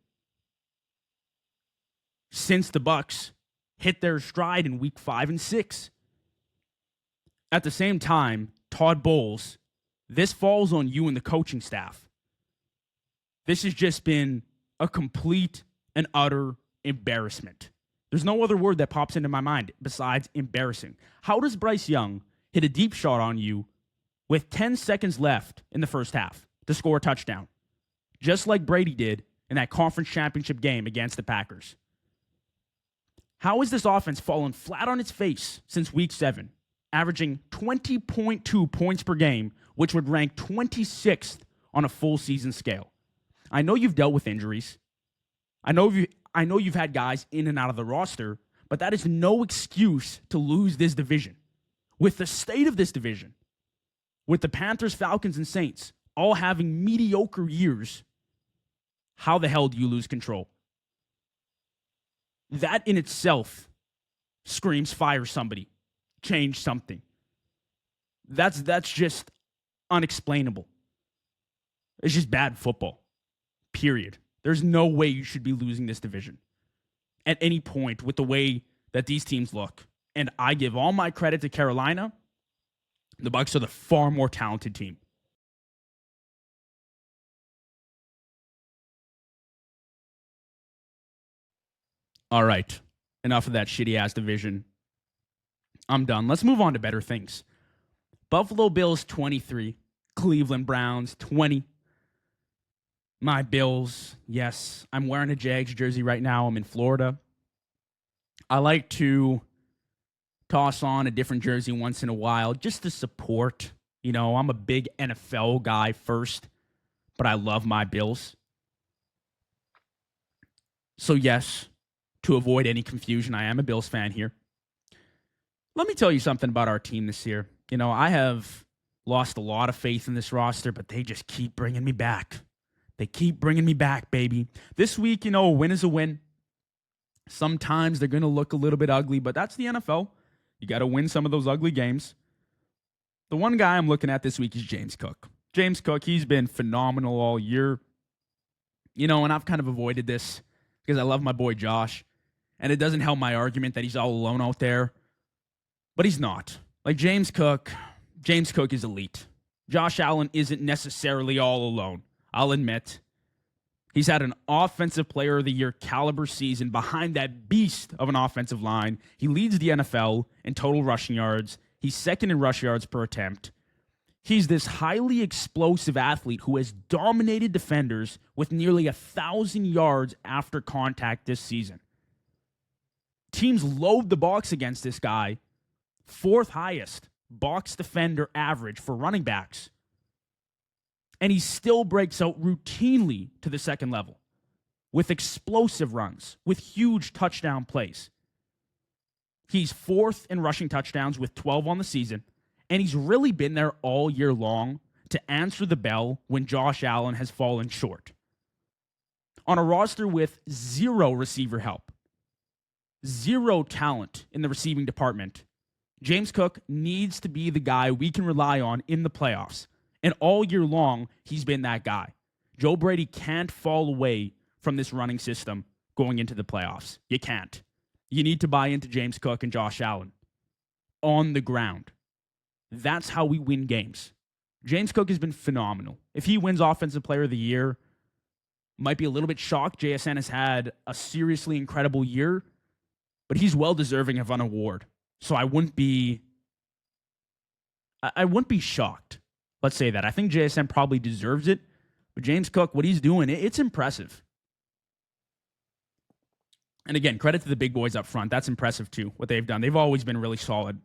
since the Bucs hit their stride in week 5 and 6. At the same time, Todd Bowles, this falls on you and the coaching staff. This has just been a complete and utter embarrassment. There's no other word that pops into my mind besides embarrassing. How does Bryce Young hit a deep shot on you with 10 seconds left in the first half to score a touchdown, just like Brady did in that conference championship game against the Packers? How has this offense fallen flat on its face since week 7, averaging 20.2 points per game, which would rank 26th on a full season scale? I know you've dealt with injuries. I know you've had guys in and out of the roster, but that is no excuse to lose this division. With the state of this division, with the Panthers, Falcons, and Saints all having mediocre years, how the hell do you lose control? That in itself screams fire somebody, change something. That's just unexplainable. It's just bad football, period. There's no way you should be losing this division at any point with the way that these teams look. And I give all my credit to Carolina. The Bucs are the far more talented team. All right, enough of that shitty-ass division. I'm done. Let's move on to better things. Buffalo Bills 23, Cleveland Browns 20. My Bills, yes, I'm wearing a Jags jersey right now. I'm in Florida. I like to toss on a different jersey once in a while just to support. You know, I'm a big NFL guy first, but I love my Bills. So yes, to avoid any confusion, I am a Bills fan here. Let me tell you something about our team this year. You know, I have lost a lot of faith in this roster, but they just keep bringing me back. They keep bringing me back, baby. This week, you know, a win is a win. Sometimes they're going to look a little bit ugly, but that's the NFL. You got to win some of those ugly games. The one guy I'm looking at this week is James Cook. James Cook, he's been phenomenal all year. You know, and I've kind of avoided this because I love my boy Josh. And it doesn't help my argument that he's all alone out there. But he's not. Like James Cook is elite. Josh Allen isn't necessarily all alone. I'll admit. He's had an offensive player of the year caliber season behind that beast of an offensive line. He leads the NFL in total rushing yards. He's second in rush yards per attempt. He's this highly explosive athlete who has dominated defenders with nearly 1,000 yards after contact this season. Teams load the box against this guy. 4th highest box defender average for running backs. And he still breaks out routinely to the second level with explosive runs, with huge touchdown plays. He's 4th in rushing touchdowns with 12 on the season, and he's really been there all year long to answer the bell when Josh Allen has fallen short. On a roster with 0 receiver help, 0 talent in the receiving department, James Cook needs to be the guy we can rely on in the playoffs. And all year long, he's been that guy. Joe Brady can't fall away from this running system going into the playoffs. You can't. You need to buy into James Cook and Josh Allen on the ground. That's how we win games. James Cook has been phenomenal. If he wins Offensive Player of the Year, might be a little bit shocked. JSN has had a seriously incredible year, but he's well deserving of an award. So I wouldn't be shocked. Let's say that. I think JSN probably deserves it. But James Cook, what he's doing, it's impressive. And again, credit to the big boys up front. That's impressive too, what they've done. They've always been really solid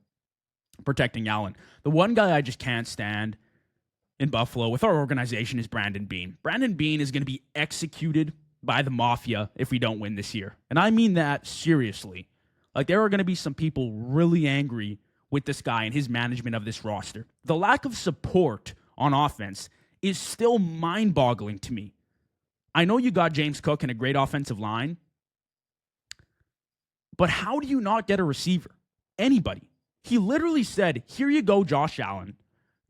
protecting Allen. The one guy I just can't stand in Buffalo with our organization is Brandon Beane. Brandon Beane is going to be executed by the mafia if we don't win this year. And I mean that seriously. Like, there are going to be some people really angry with this guy and his management of this roster. The lack of support on offense is still mind-boggling to me. I know you got James Cook and a great offensive line, but how do you not get a receiver? Anybody. He literally said, here you go, Josh Allen.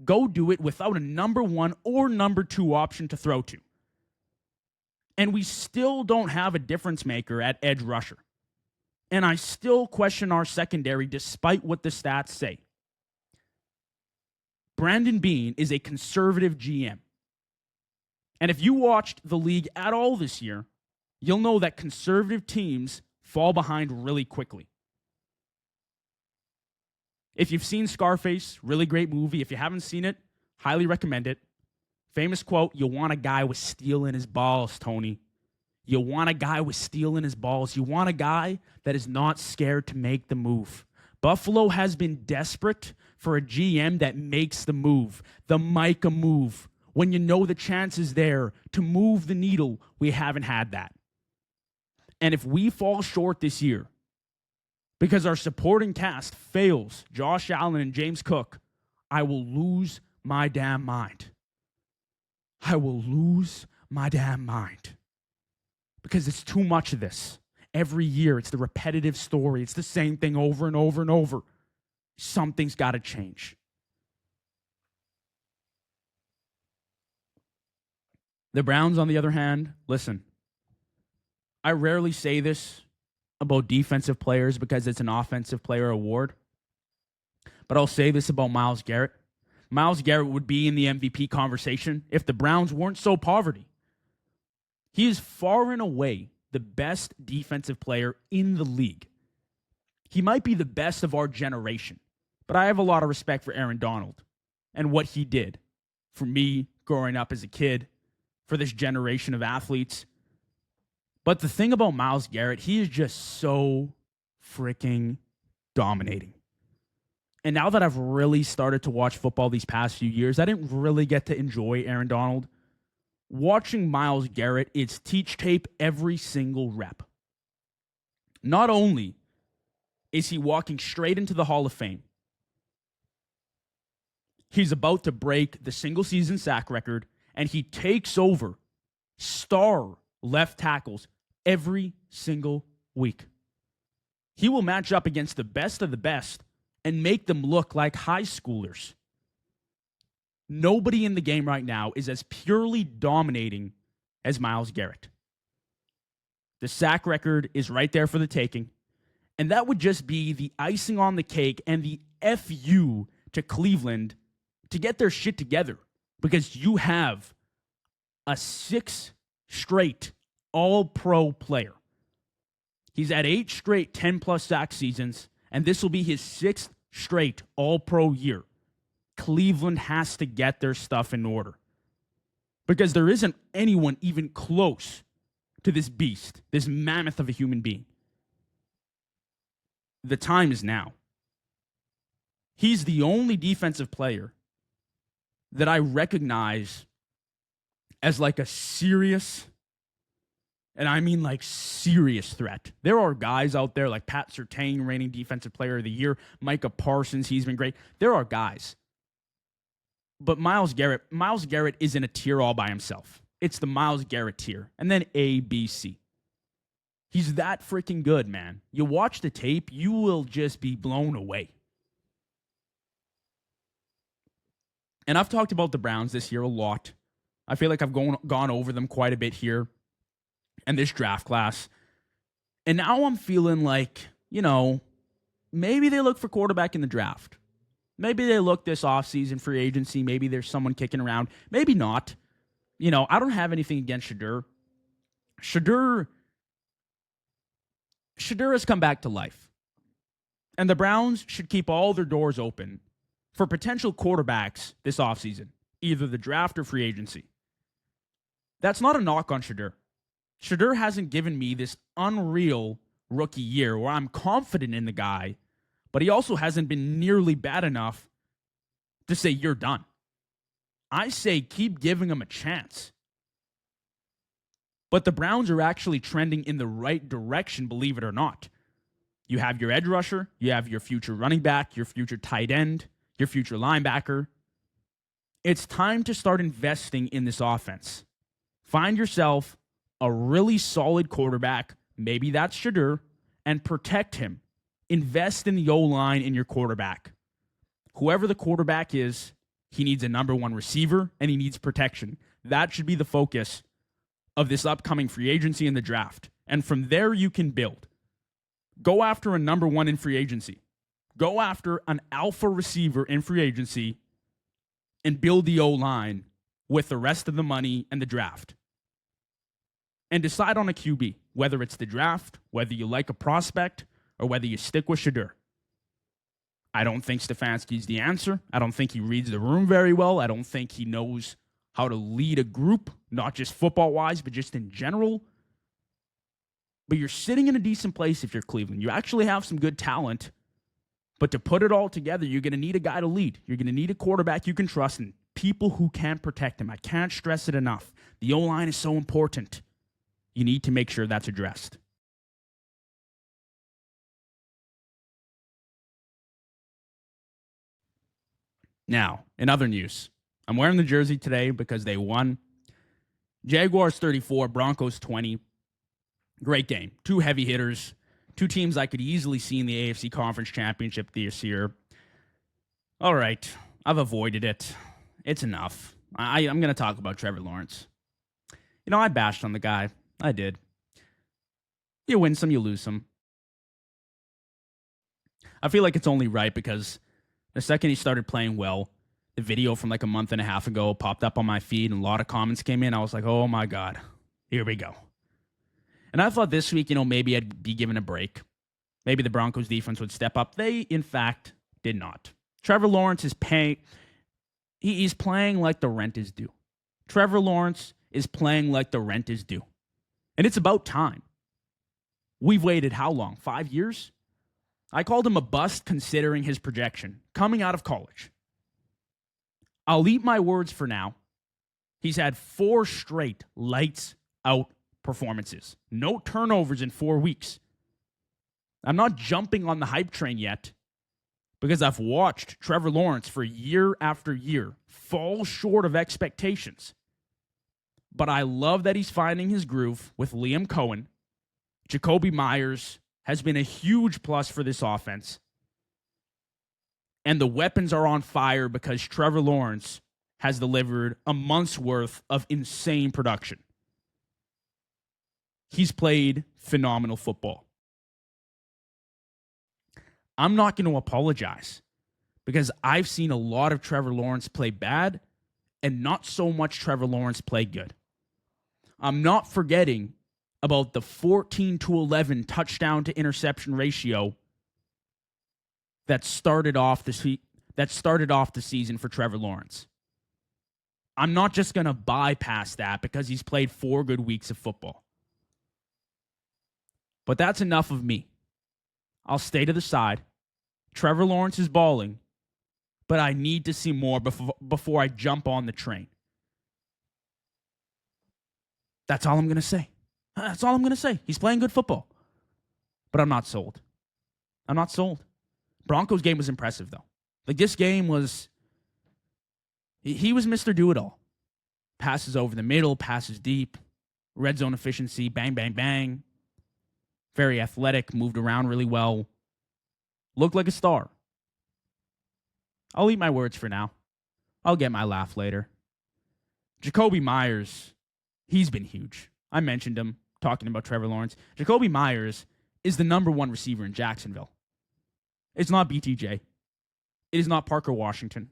Go do it without a number 1 or number 2 option to throw to. And we still don't have a difference maker at edge rusher. And I still question our secondary despite what the stats say. Brandon Beane is a conservative GM. And if you watched the league at all this year, you'll know that conservative teams fall behind really quickly. If you've seen Scarface, really great movie. If you haven't seen it, highly recommend it. Famous quote, you want a guy with steel in his balls, Tony. You want a guy with steel in his balls. You want a guy that is not scared to make the move. Buffalo has been desperate for a GM that makes the move, the Micah move. When you know the chance is there to move the needle, we haven't had that. And if we fall short this year because our supporting cast fails Josh Allen and James Cook, I will lose my damn mind. I will lose my damn mind. Because it's too much of this. Every year, it's the repetitive story. It's the same thing over and over and over. Something's got to change. The Browns, on the other hand, listen, I rarely say this about defensive players because it's an offensive player award, but I'll say this about Myles Garrett. Myles Garrett would be in the MVP conversation if the Browns weren't so poverty. He is far and away the best defensive player in the league. He might be the best of our generation, but I have a lot of respect for Aaron Donald and what he did for me growing up as a kid, for this generation of athletes. But the thing about Myles Garrett, he is just so freaking dominating. And now that I've really started to watch football these past few years, I didn't really get to enjoy Aaron Donald. Watching Myles Garrett, it's teach tape every single rep. Not only is he walking straight into the Hall of Fame, he's about to break the single season sack record, and he takes over star left tackles every single week. He will match up against the best of the best and make them look like high schoolers. Nobody in the game right now is as purely dominating as Myles Garrett. The sack record is right there for the taking, and that would just be the icing on the cake and the FU to Cleveland to get their shit together, because you have a 6 straight all-pro player. He's had 8 straight 10-plus sack seasons, and this will be his 6th straight all-pro year. Cleveland has to get their stuff in order, because there isn't anyone even close to this beast, this mammoth of a human being. The time is now. He's the only defensive player that I recognize as like a serious, and I mean like serious threat. There are guys out there like Pat Surtain, reigning defensive player of the year, Micah Parsons, he's been great. There are guys. But Myles Garrett is in a tier all by himself. It's the Myles Garrett tier, and then A, B, C. He's that freaking good, man. You watch the tape, you will just be blown away. And I've talked about the Browns this year a lot. I feel like I've gone over them quite a bit here in this draft class. And now I'm feeling like, maybe they look for quarterback in the draft. Maybe they look this offseason free agency. Maybe there's someone kicking around. Maybe not. I don't have anything against Shedeur. Shedeur has come back to life. And the Browns should keep all their doors open for potential quarterbacks this offseason, either the draft or free agency. That's not a knock on Shedeur. Shedeur hasn't given me this unreal rookie year where I'm confident in the guy, but he also hasn't been nearly bad enough to say you're done. I say keep giving him a chance. But the Browns are actually trending in the right direction, believe it or not. You have your edge rusher, you have your future running back, your future tight end, your future linebacker. It's time to start investing in this offense. Find yourself a really solid quarterback, maybe that's Shedeur, and protect him. Invest in the O-line in your quarterback. Whoever the quarterback is, he needs a number 1 receiver, and he needs protection. That should be the focus of this upcoming free agency and the draft. And from there, you can build. Go after a number 1 in free agency. Go after an alpha receiver in free agency and build the O-line with the rest of the money and the draft. And decide on a QB, whether it's the draft, whether you like a prospect, or whether you stick with Shedeur. I don't think Stefanski's the answer. I don't think he reads the room very well. I don't think he knows how to lead a group, not just football-wise, but just in general. But you're sitting in a decent place if you're Cleveland. You actually have some good talent. But to put it all together, you're going to need a guy to lead. You're going to need a quarterback you can trust and people who can protect him. I can't stress it enough. The O-line is so important. You need to make sure that's addressed. Now, in other news, I'm wearing the jersey today because they won. Jaguars 34, Broncos 20. Great game. Two heavy hitters. Two teams I could easily see in the AFC Conference Championship this year. All right, I've avoided it. It's enough. I'm going to talk about Trevor Lawrence. I bashed on the guy. I did. You win some, you lose some. I feel like it's only right because the second he started playing well, the video from like a month and a half ago popped up on my feed and a lot of comments came in. I was like, oh my God, here we go. And I thought this week, maybe I'd be given a break. Maybe the Broncos defense would step up. They, in fact, did not. Trevor Lawrence is paying. He's playing like the rent is due. Trevor Lawrence is playing like the rent is due. And it's about time. We've waited how long? 5 years? I called him a bust considering his projection coming out of college. I'll eat my words for now. He's had 4 straight lights out performances. No turnovers in 4 weeks. I'm not jumping on the hype train yet because I've watched Trevor Lawrence for year after year fall short of expectations. But I love that he's finding his groove with Liam Cohen. Jacoby Myers has been a huge plus for this offense. And the weapons are on fire because Trevor Lawrence has delivered a month's worth of insane production. He's played phenomenal football. I'm not going to apologize because I've seen a lot of Trevor Lawrence play bad and not so much Trevor Lawrence play good. I'm not forgetting about the 14-11 touchdown to interception ratio that started off the season for Trevor Lawrence. I'm not just going to bypass that because he's played 4 good weeks of football. But that's enough of me. I'll stay to the side. Trevor Lawrence is balling, but I need to see more before I jump on the train. That's all I'm going to say. That's all I'm going to say. He's playing good football. But I'm not sold. I'm not sold. Broncos game was impressive, though. Like, this game was... He was Mr. Do-It-All. Passes over the middle, passes deep, red zone efficiency, bang, bang, bang. Very athletic, moved around really well. Looked like a star. I'll eat my words for now. I'll get my laugh later. Jacoby Myers, he's been huge. I mentioned him talking about Trevor Lawrence. Jacoby Myers is the number 1 receiver in Jacksonville. It's not BTJ. It is not Parker Washington.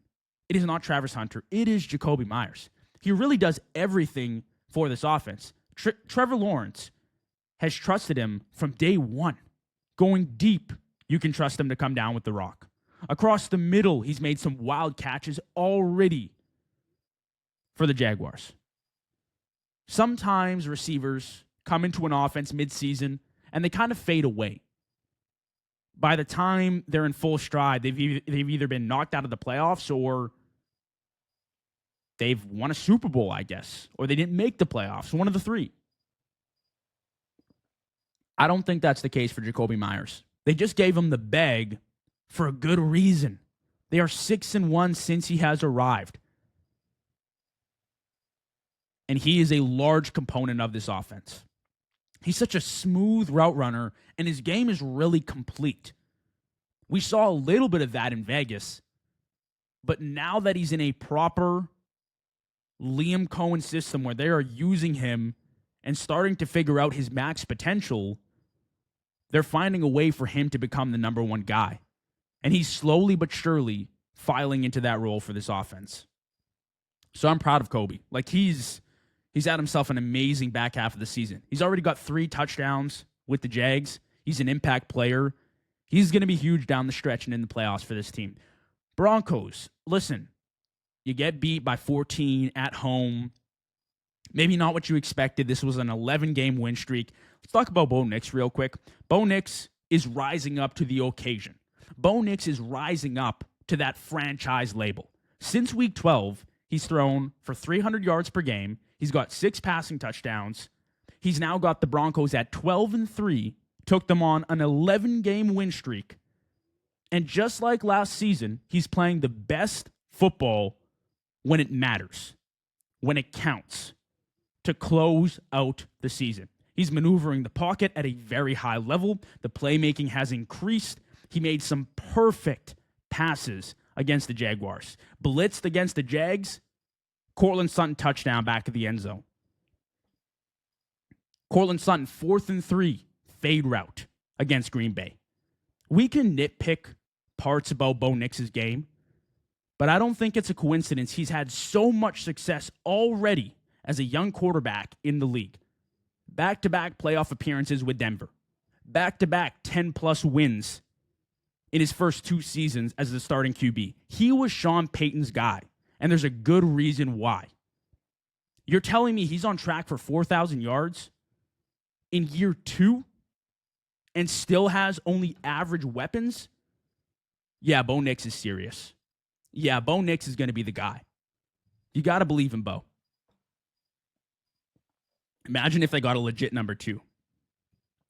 It is not Travis Hunter. It is Jacoby Myers. He really does everything for this offense. Trevor Lawrence has trusted him from day one. Going deep, you can trust him to come down with the rock. Across the middle, he's made some wild catches already for the Jaguars. Sometimes receivers come into an offense midseason and they kind of fade away. By the time they're in full stride, they've either been knocked out of the playoffs or they've won a Super Bowl, I guess, or they didn't make the playoffs, one of the 3. I don't think that's the case for Jacoby Myers. They just gave him the bag for a good reason. They are 6-1 since he has arrived. And he is a large component of this offense. He's such a smooth route runner, and his game is really complete. We saw a little bit of that in Vegas, but now that he's in a proper Liam Cohen system where they are using him and starting to figure out his max potential, they're finding a way for him to become the number 1 guy. And he's slowly but surely filing into that role for this offense. So I'm proud of Kobe. Like, he's had himself an amazing back half of the season. He's already got 3 touchdowns with the Jags. He's an impact player. He's going to be huge down the stretch and in the playoffs for this team. Broncos, listen, you get beat by 14 at home. Maybe not what you expected. This was an 11-game win streak. Let's talk about Bo Nix real quick. Bo Nix is rising up to the occasion. Bo Nix is rising up to that franchise label. Since week 12, he's thrown for 300 yards per game. He's got 6 passing touchdowns. He's now got the Broncos at 12-3, took them on an 11-game win streak. And just like last season, he's playing the best football when it matters, when it counts, to close out the season. He's maneuvering the pocket at a very high level. The playmaking has increased. He made some perfect passes against the Jaguars. Blitzed against the Jags. Cortland Sutton touchdown back at the end zone. Cortland Sutton 4th and 3 fade route against Green Bay. We can nitpick parts about Bo Nix's game, but I don't think it's a coincidence he's had so much success already as a young quarterback in the league. Back-to-back playoff appearances with Denver. Back-to-back 10-plus wins in his first 2 seasons as the starting QB. He was Sean Payton's guy, and there's a good reason why. You're telling me he's on track for 4,000 yards in year 2 and still has only average weapons? Yeah, Bo Nix is serious. Yeah, Bo Nix is going to be the guy. You got to believe in Bo. Imagine if they got a legit number 2.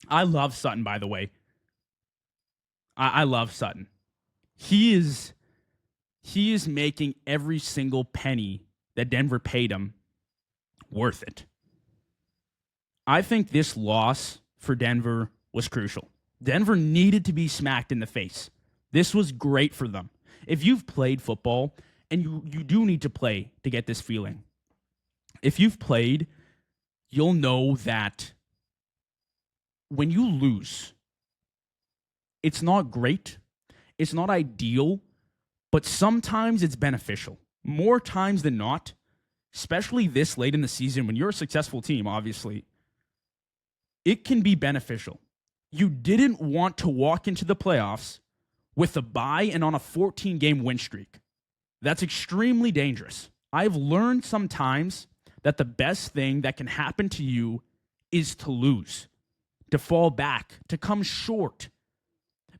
I love Sutton, by the way. I love Sutton. He is making every single penny that Denver paid him worth it. I think this loss for Denver was crucial. Denver needed to be smacked in the face. This was great for them. If you've played football, and you do need to play to get this feeling. If you've played, you'll know that when you lose, it's not great, it's not ideal, but sometimes it's beneficial. More times than not, especially this late in the season when you're a successful team, obviously, it can be beneficial. You didn't want to walk into the playoffs with a bye and on a 14-game win streak. That's extremely dangerous. I've learned sometimes that the best thing that can happen to you is to lose, to fall back, to come short,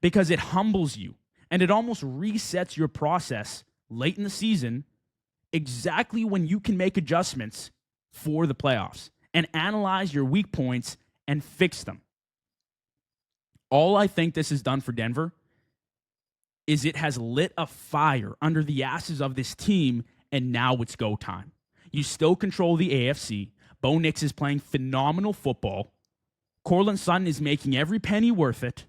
because it humbles you and it almost resets your process late in the season, exactly when you can make adjustments for the playoffs and analyze your weak points and fix them. All I think this has done for Denver is it has lit a fire under the asses of this team, and now it's go time. You still control the AFC. Bo Nix is playing phenomenal football. Cortland Sutton is making every penny worth it.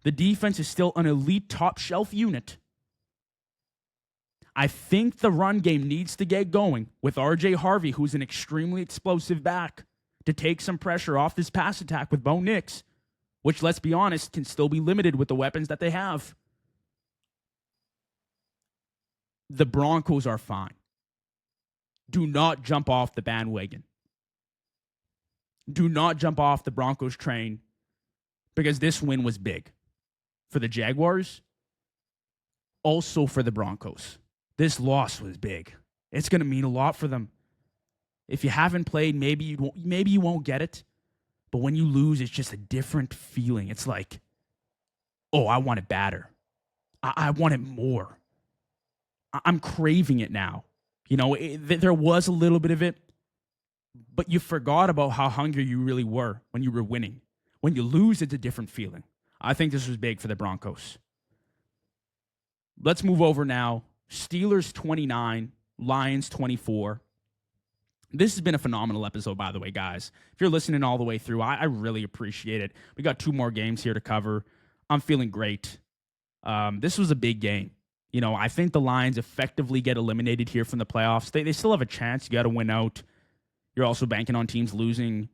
The defense is still an elite top-shelf unit. I think the run game needs to get going with R.J. Harvey, who's an extremely explosive back, to take some pressure off this pass attack with Bo Nix, which, let's be honest, can still be limited with the weapons that they have. The Broncos are fine. Do not jump off the bandwagon. Do not jump off the Broncos train, because this win was big for the Jaguars, also for the Broncos. This loss was big. It's going to mean a lot for them. If you haven't played, maybe you won't get it. But when you lose, it's just a different feeling. It's like, oh, I want it badder. I want it more. I'm craving it now. You know, there was a little bit of it, but you forgot about how hungry you really were when you were winning. When you lose, it's a different feeling. I think this was big for the Broncos. Let's move over now. Steelers 29, Lions 24. This has been a phenomenal episode, by the way, guys. If you're listening all the way through, I really appreciate it. We got 2 more games here to cover. I'm feeling great. This was a big game. You know, I think the Lions effectively get eliminated here from the playoffs. They still have a chance. You got to win out. You're also banking on teams losing.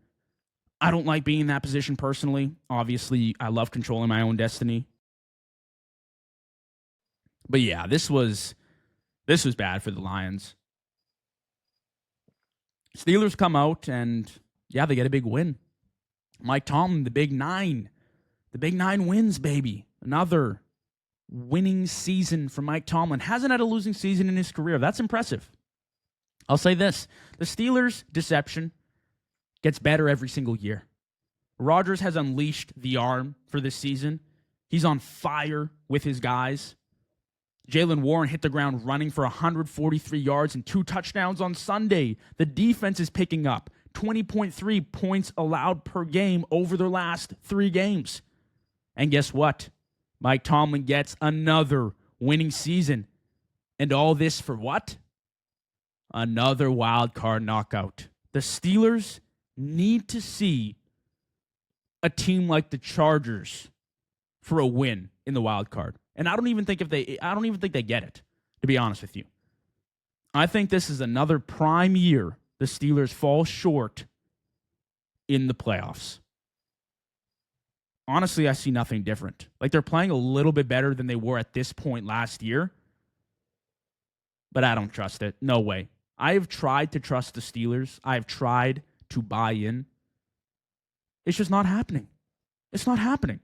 I don't like being in that position personally. Obviously, I love controlling my own destiny. But yeah, this was bad for the Lions. Steelers come out and, yeah, they get a big win. Mike Tomlin, the big 9. The big 9 wins, baby. Another winning season for Mike Tomlin. Hasn't had a losing season in his career. That's impressive. I'll say this. The Steelers' deception gets better every single year. Rodgers has unleashed the arm for this season. He's on fire with his guys. Jaylen Warren hit the ground running for 143 yards and 2 touchdowns on Sunday. The defense is picking up 20.3 points allowed per game over their last 3 games. And guess what? Mike Tomlin gets another winning season. And all this for what? Another wild card knockout. The Steelers need to see a team like the Chargers for a win in the wild card. And I don't even think they get it, to be honest with you. I think this is another prime year the Steelers fall short in the playoffs. Honestly, I see nothing different. Like, they're playing a little bit better than they were at this point last year, but I don't trust it. No way. I have tried to trust the Steelers. I have tried to buy in. It's just not happening. It's not happening.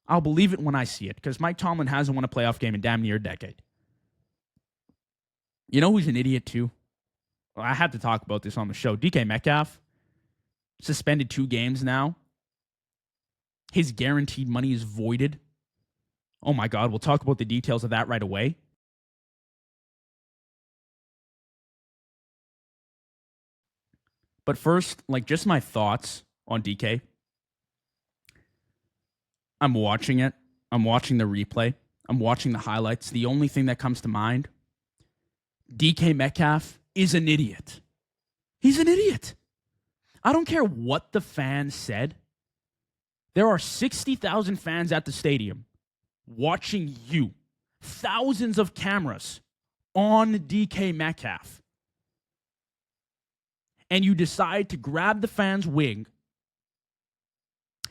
I'll believe it when I see it, because Mike Tomlin hasn't won a playoff game in damn near a decade. You know who's an idiot too? Well, I had to talk about this on the show. DK Metcalf, suspended 2 games now. His guaranteed money is voided. Oh my God, we'll talk about the details of that right away. But first, just my thoughts on DK. I'm watching it. I'm watching the replay. I'm watching the highlights. The only thing that comes to mind, DK Metcalf is an idiot. He's an idiot. I don't care what the fans said. There are 60,000 fans at the stadium watching you. Thousands of cameras on DK Metcalf. And you decide to grab the fan's wig.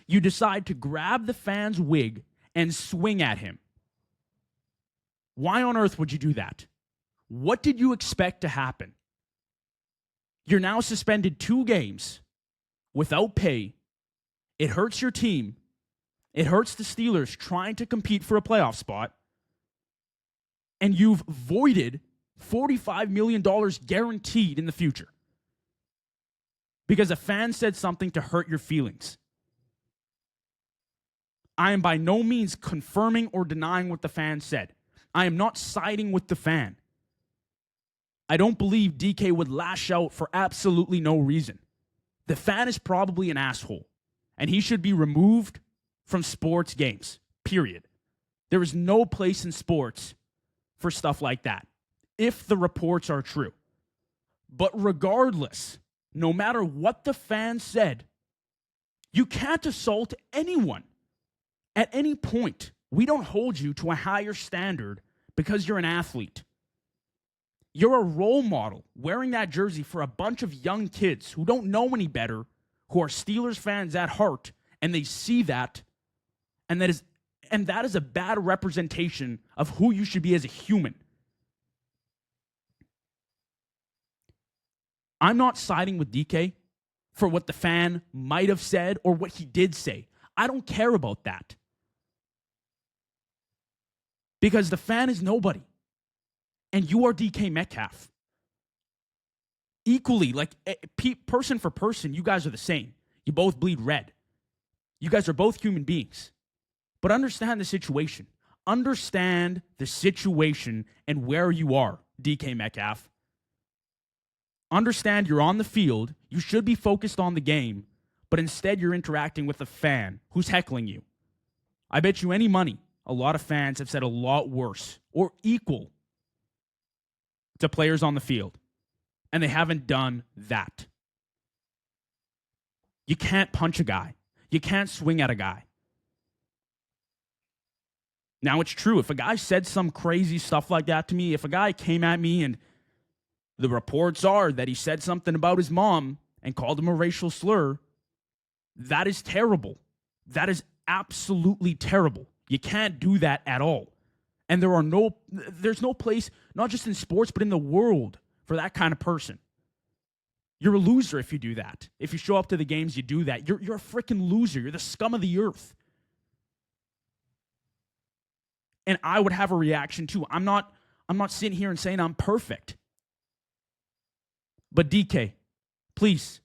You decide to grab the fan's wig and swing at him. Why on earth would you do that? What did you expect to happen? You're now suspended 2 games without pay. It hurts your team. It hurts the Steelers trying to compete for a playoff spot. And you've voided $45 million guaranteed in the future. Because a fan said something to hurt your feelings. I am by no means confirming or denying what the fan said. I am not siding with the fan. I don't believe DK would lash out for absolutely no reason. The fan is probably an asshole, and he should be removed from sports games, period. There is no place in sports for stuff like that, if the reports are true. But regardless, no matter what the fan said, you can't assault anyone at any point. We don't hold you to a higher standard because you're an athlete. You're a role model wearing that jersey for a bunch of young kids who don't know any better, who are Steelers fans at heart, and they see that, and that is a bad representation of who you should be as a human. I'm not siding with DK for what the fan might have said or what he did say. I don't care about that. Because the fan is nobody. And you are DK Metcalf. Equally, person for person, you guys are the same. You both bleed red. You guys are both human beings. But understand the situation. Understand the situation and where you are, DK Metcalf. Understand you're on the field. You should be focused on the game. But instead, you're interacting with a fan who's heckling you. I bet you any money, a lot of fans have said a lot worse or equal to players on the field. And they haven't done that. You can't punch a guy. You can't swing at a guy. Now, it's true. If a guy said some crazy stuff like that to me, if a guy came at me and the reports are that he said something about his mom and called him a racial slur, that is terrible. That is absolutely terrible. You can't do that at all. And there's no place, not just in sports, but in the world for that kind of person. You're a loser if you do that. If you show up to the games, you do that. You're a freaking loser. You're the scum of the earth. And I would have a reaction too. I'm not sitting here and saying I'm perfect. But DK, please,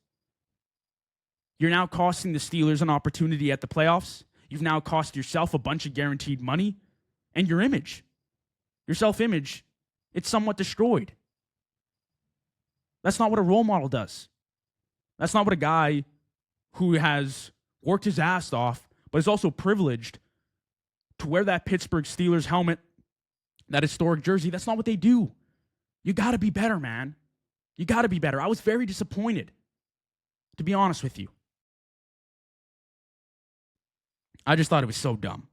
You're now costing the Steelers an opportunity at the playoffs. You've now cost yourself a bunch of guaranteed money and your image. Your self-image, it's somewhat destroyed. That's not what a role model does. That's not what a guy who has worked his ass off, but is also privileged to wear that Pittsburgh Steelers helmet, that historic jersey. That's not what they do. You got to be better, man. You got to be better. I was very disappointed, to be honest with you. I just thought it was so dumb.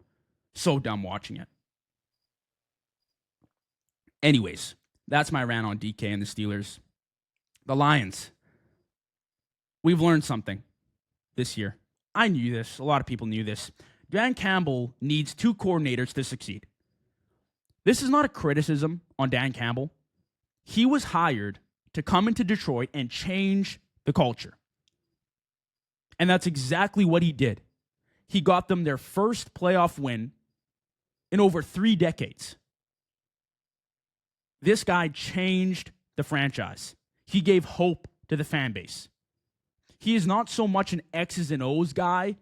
So dumb watching it. Anyways, that's my rant on DK and the Steelers. The Lions. We've learned something this year. I knew this. A lot of people knew this. Dan Campbell needs 2 coordinators to succeed. This is not a criticism on Dan Campbell. He was hired to come into Detroit and change the culture. And that's exactly what he did. He got them their first playoff win in over 3 decades. This guy changed the franchise. He gave hope to the fan base. He is not so much an X's and O's guy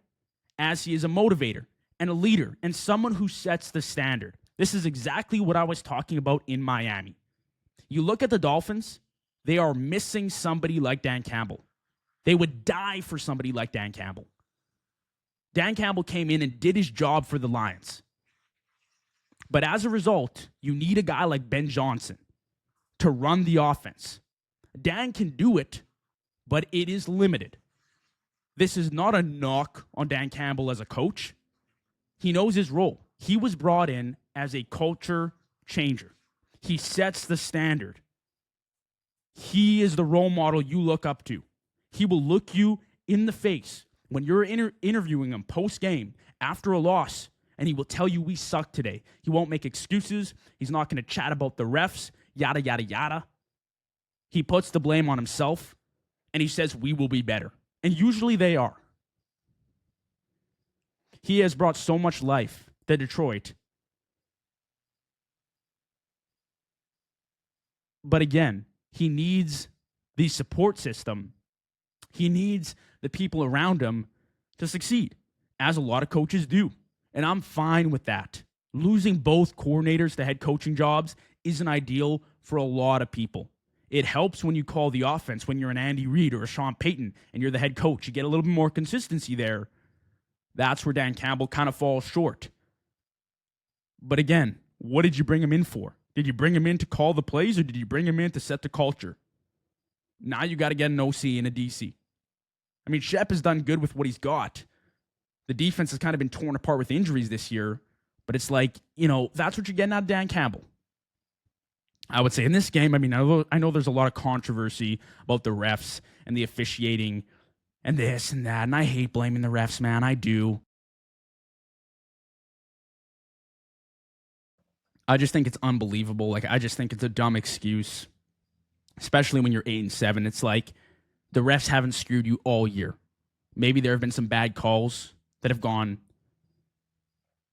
as he is a motivator and a leader and someone who sets the standard. This is exactly what I was talking about in Miami. You look at the Dolphins, they are missing somebody like Dan Campbell. They would die for somebody like Dan Campbell. Dan Campbell came in and did his job for the Lions. But as a result, you need a guy like Ben Johnson to run the offense. Dan can do it, but it is limited. This is not a knock on Dan Campbell as a coach. He knows his role. He was brought in as a culture changer. He sets the standard. He is the role model you look up to. He will look you in the face when you're interviewing him post-game after a loss, and he will tell you we suck today. He won't make excuses. He's not going to chat about the refs, yada, yada, yada. He puts the blame on himself, and he says we will be better. And usually they are. He has brought so much life to Detroit. But again, he needs the support system. He needs the people around him to succeed, as a lot of coaches do. And I'm fine with that. Losing both coordinators to head coaching jobs isn't ideal for a lot of people. It helps when you call the offense, when you're an Andy Reid or a Sean Payton and you're the head coach. You get a little bit more consistency there. That's where Dan Campbell kind of falls short. But again, what did you bring him in for? Did you bring him in to call the plays, or did you bring him in to set the culture? Now you got to get an OC and a DC. I mean, Shep has done good with what he's got. The defense has kind of been torn apart with injuries this year, but it's like, that's what you're getting out of Dan Campbell. I would say in this game, I mean, I know there's a lot of controversy about the refs and the officiating and this and that, and I hate blaming the refs, man. I do. I just think it's unbelievable. I just think it's a dumb excuse, especially when you're 8-7. It's like the refs haven't screwed you all year. Maybe there have been some bad calls that have gone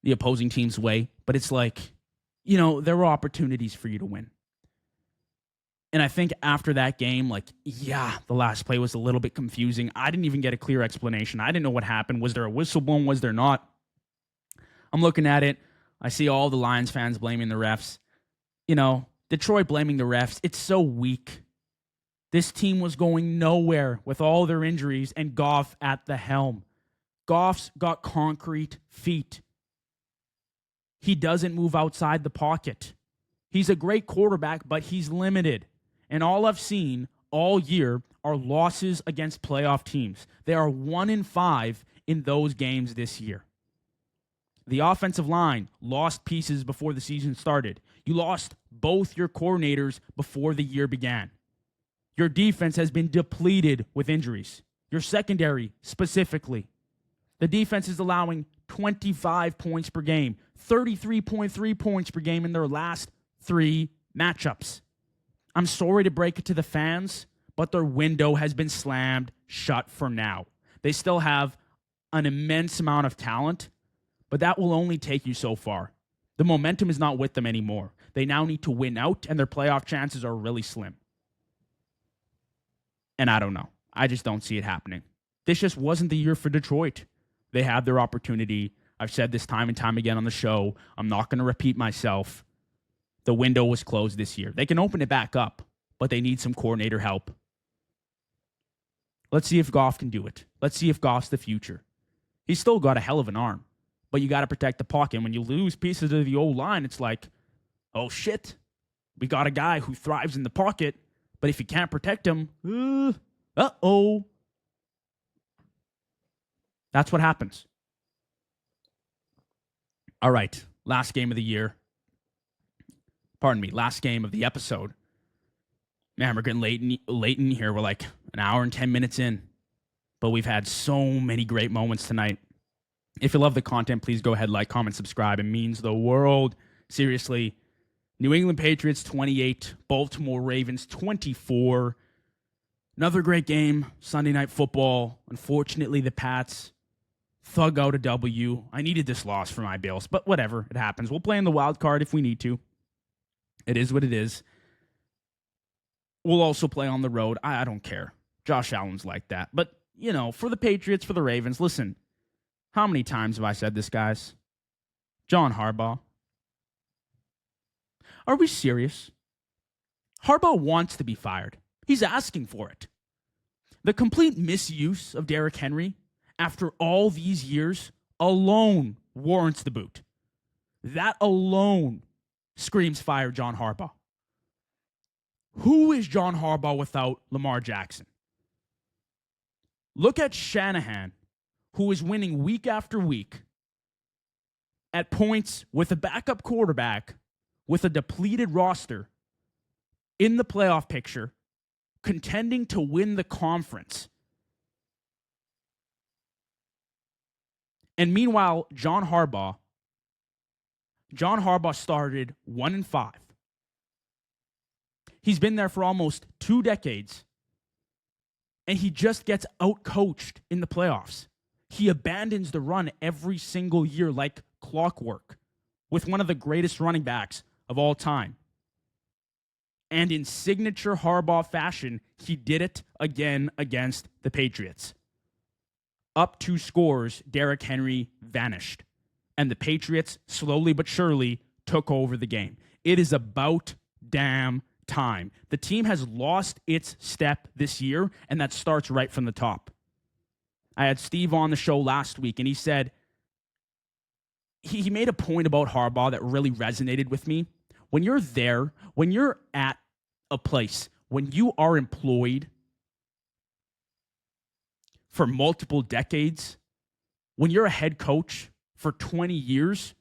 the opposing team's way, but it's like, there were opportunities for you to win. And I think after that game, the last play was a little bit confusing. I didn't even get a clear explanation. I didn't know what happened. Was there a whistle blown? Was there not? I'm looking at it. I see all the Lions fans blaming the refs. Detroit blaming the refs. It's so weak. This team was going nowhere with all their injuries and Goff at the helm. Goff's got concrete feet. He doesn't move outside the pocket. He's a great quarterback, but he's limited. And all I've seen all year are losses against playoff teams. They are 1-5 in those games this year. The offensive line lost pieces before the season started. You lost both your coordinators before the year began. Your defense has been depleted with injuries. Your secondary, specifically. The defense is allowing 25 points per game, 33.3 points per game in their last 3 matchups. I'm sorry to break it to the fans, but their window has been slammed shut for now. They still have an immense amount of talent, but that will only take you so far. The momentum is not with them anymore. They now need to win out, and their playoff chances are really slim. And I don't know. I just don't see it happening. This just wasn't the year for Detroit. They had their opportunity. I've said this time and time again on the show. I'm not going to repeat myself. The window was closed this year. They can open it back up, but they need some coordinator help. Let's see if Goff can do it. Let's see if Goff's the future. He's still got a hell of an arm, but you got to protect the pocket. When you lose pieces of the O-line, it's like, oh shit, we got a guy who thrives in the pocket, but if you can't protect him, uh-oh. That's what happens. All right, last game of the year. Pardon me, last game of the episode. Man, we're getting late in here. We're like an hour and 10 minutes in. But we've had so many great moments tonight. If you love the content, please go ahead, like, comment, subscribe. It means the world. Seriously. New England Patriots 28, Baltimore Ravens 24. Another great game, Sunday Night Football. Unfortunately, the Pats thug out a W. I needed this loss for my Bills, but whatever. It happens. We'll play in the wild card if we need to. It is what it is. We'll also play on the road. I don't care. Josh Allen's like that. But, you know, for the Patriots, for the Ravens, listen, how many times have I said this, guys? John Harbaugh. Are we serious? Harbaugh wants to be fired. He's asking for it. The complete misuse of Derrick Henry after all these years alone warrants the boot. That alone screams fire John Harbaugh. Who is John Harbaugh without Lamar Jackson? Look at Shanahan, who is winning week after week at points with a backup quarterback, with a depleted roster in the playoff picture, contending to win the conference. And meanwhile, John Harbaugh started 1-5. He's been there for almost 2 decades, and he just gets out-coached in the playoffs. He abandons the run every single year like clockwork with one of the greatest running backs of all time. And in signature Harbaugh fashion, he did it again against the Patriots. Up 2 scores, Derrick Henry vanished, and the Patriots slowly but surely took over the game. It is about damn time. The team has lost its step this year, and that starts right from the top. I had Steve on the show last week, and he said, he made a point about Harbaugh that really resonated with me. When you're there, when you're at a place, when you are employed for multiple decades, when you're a head coach for 20 years,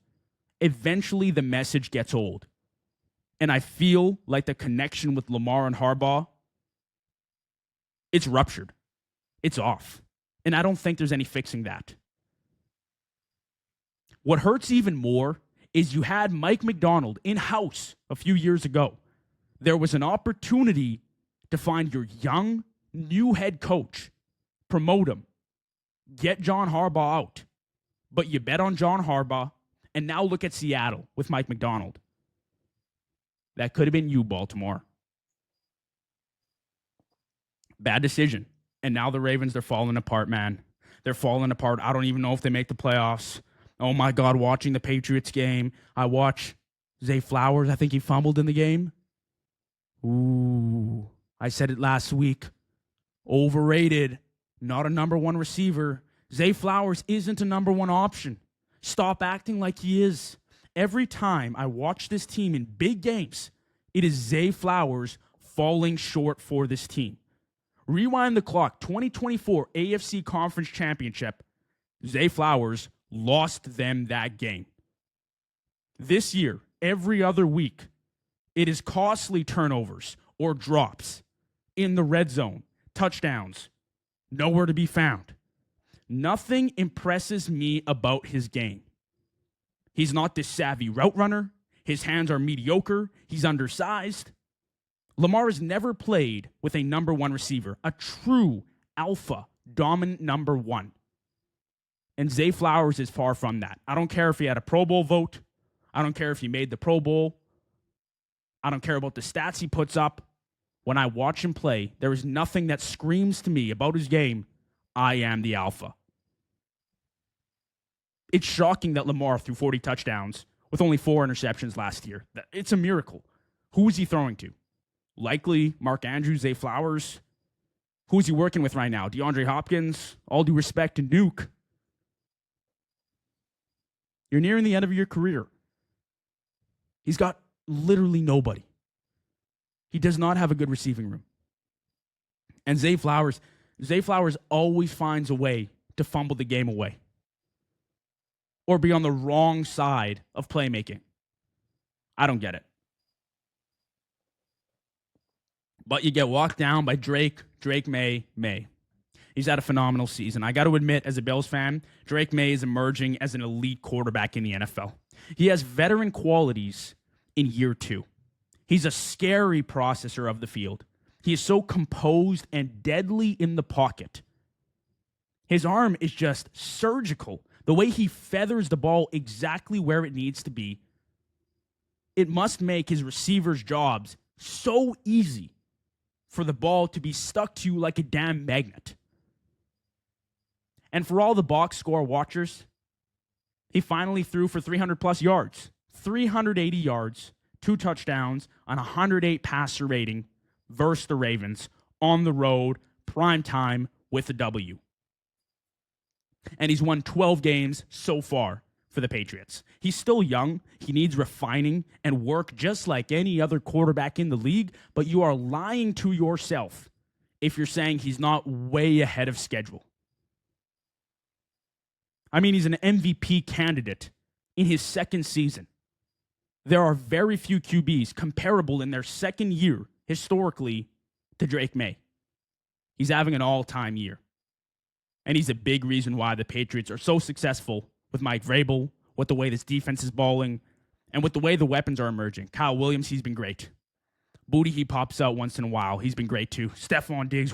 eventually the message gets old. And I feel like the connection with Lamar and Harbaugh, it's ruptured. It's off. And I don't think there's any fixing that. What hurts even more is you had Mike Macdonald in-house a few years ago. There was an opportunity to find your young, new head coach, promote him, get John Harbaugh out. But you bet on John Harbaugh, and now look at Seattle with Mike Macdonald. That could have been you, Baltimore. Bad decision. And now the Ravens, they're falling apart, man. They're falling apart. I don't even know if they make the playoffs. Oh, my God, watching the Patriots game, I watch Zay Flowers. I think he fumbled in the game. Ooh, I said it last week. Overrated. Not a number 1 receiver. Zay Flowers isn't a number 1 option. Stop acting like he is. Every time I watch this team in big games, it is Zay Flowers falling short for this team. Rewind the clock, 2024 AFC Conference Championship, Zay Flowers lost them that game. This year, every other week, it is costly turnovers or drops in the red zone, touchdowns, nowhere to be found. Nothing impresses me about his game. He's not this savvy route runner. His hands are mediocre. He's undersized. Lamar has never played with a number 1 receiver, a true alpha, dominant number 1. And Zay Flowers is far from that. I don't care if he had a Pro Bowl vote. I don't care if he made the Pro Bowl. I don't care about the stats he puts up. When I watch him play, there is nothing that screams to me about his game I am the alpha. It's shocking that Lamar threw 40 touchdowns with only 4 interceptions last year. It's a miracle. Who is he throwing to? Likely Mark Andrews, Zay Flowers. Who is he working with right now? DeAndre Hopkins. All due respect to Nuke. You're nearing the end of your career. He's got literally nobody. He does not have a good receiving room. And Zay Flowers always finds a way to fumble the game away or be on the wrong side of playmaking. I don't get it. But you get walked down by Drake May. He's had a phenomenal season. I got to admit, as a Bills fan, Drake May is emerging as an elite quarterback in the NFL. He has veteran qualities in year 2. He's a scary processor of the field. He is so composed and deadly in the pocket. His arm is just surgical. The way he feathers the ball exactly where it needs to be, it must make his receivers' jobs so easy for the ball to be stuck to you like a damn magnet. And for all the box score watchers, he finally threw for 300-plus yards. 380 yards, 2 touchdowns on 108 passer rating versus the Ravens on the road, prime time with a W. And he's won 12 games so far for the Patriots. He's still young. He needs refining and work just like any other quarterback in the league, but you are lying to yourself if you're saying he's not way ahead of schedule. I mean, he's an MVP candidate in his second season. There are very few QBs comparable in their second year historically to Drake May. He's having an all-time year. And he's a big reason why the Patriots are so successful with Mike Vrabel, with the way this defense is balling, and with the way the weapons are emerging. Kyle Williams, he's been great. Booty, he pops out once in a while. He's been great too. Stephon Diggs,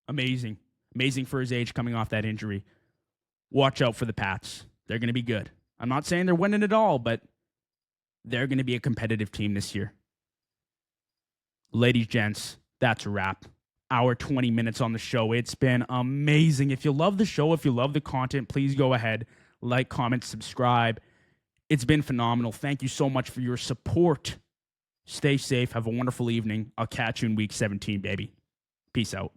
amazing. Amazing for his age coming off that injury. Watch out for the Pats. They're going to be good. I'm not saying they're winning it all, but they're going to be a competitive team this year. Ladies, gents, that's a wrap. Hour 20 minutes on the show. It's been amazing. If you love the show, if you love the content, please go ahead, like, comment, subscribe. It's been phenomenal. Thank you so much for your support. Stay safe. Have a wonderful evening. I'll catch you in week 17, baby. Peace out.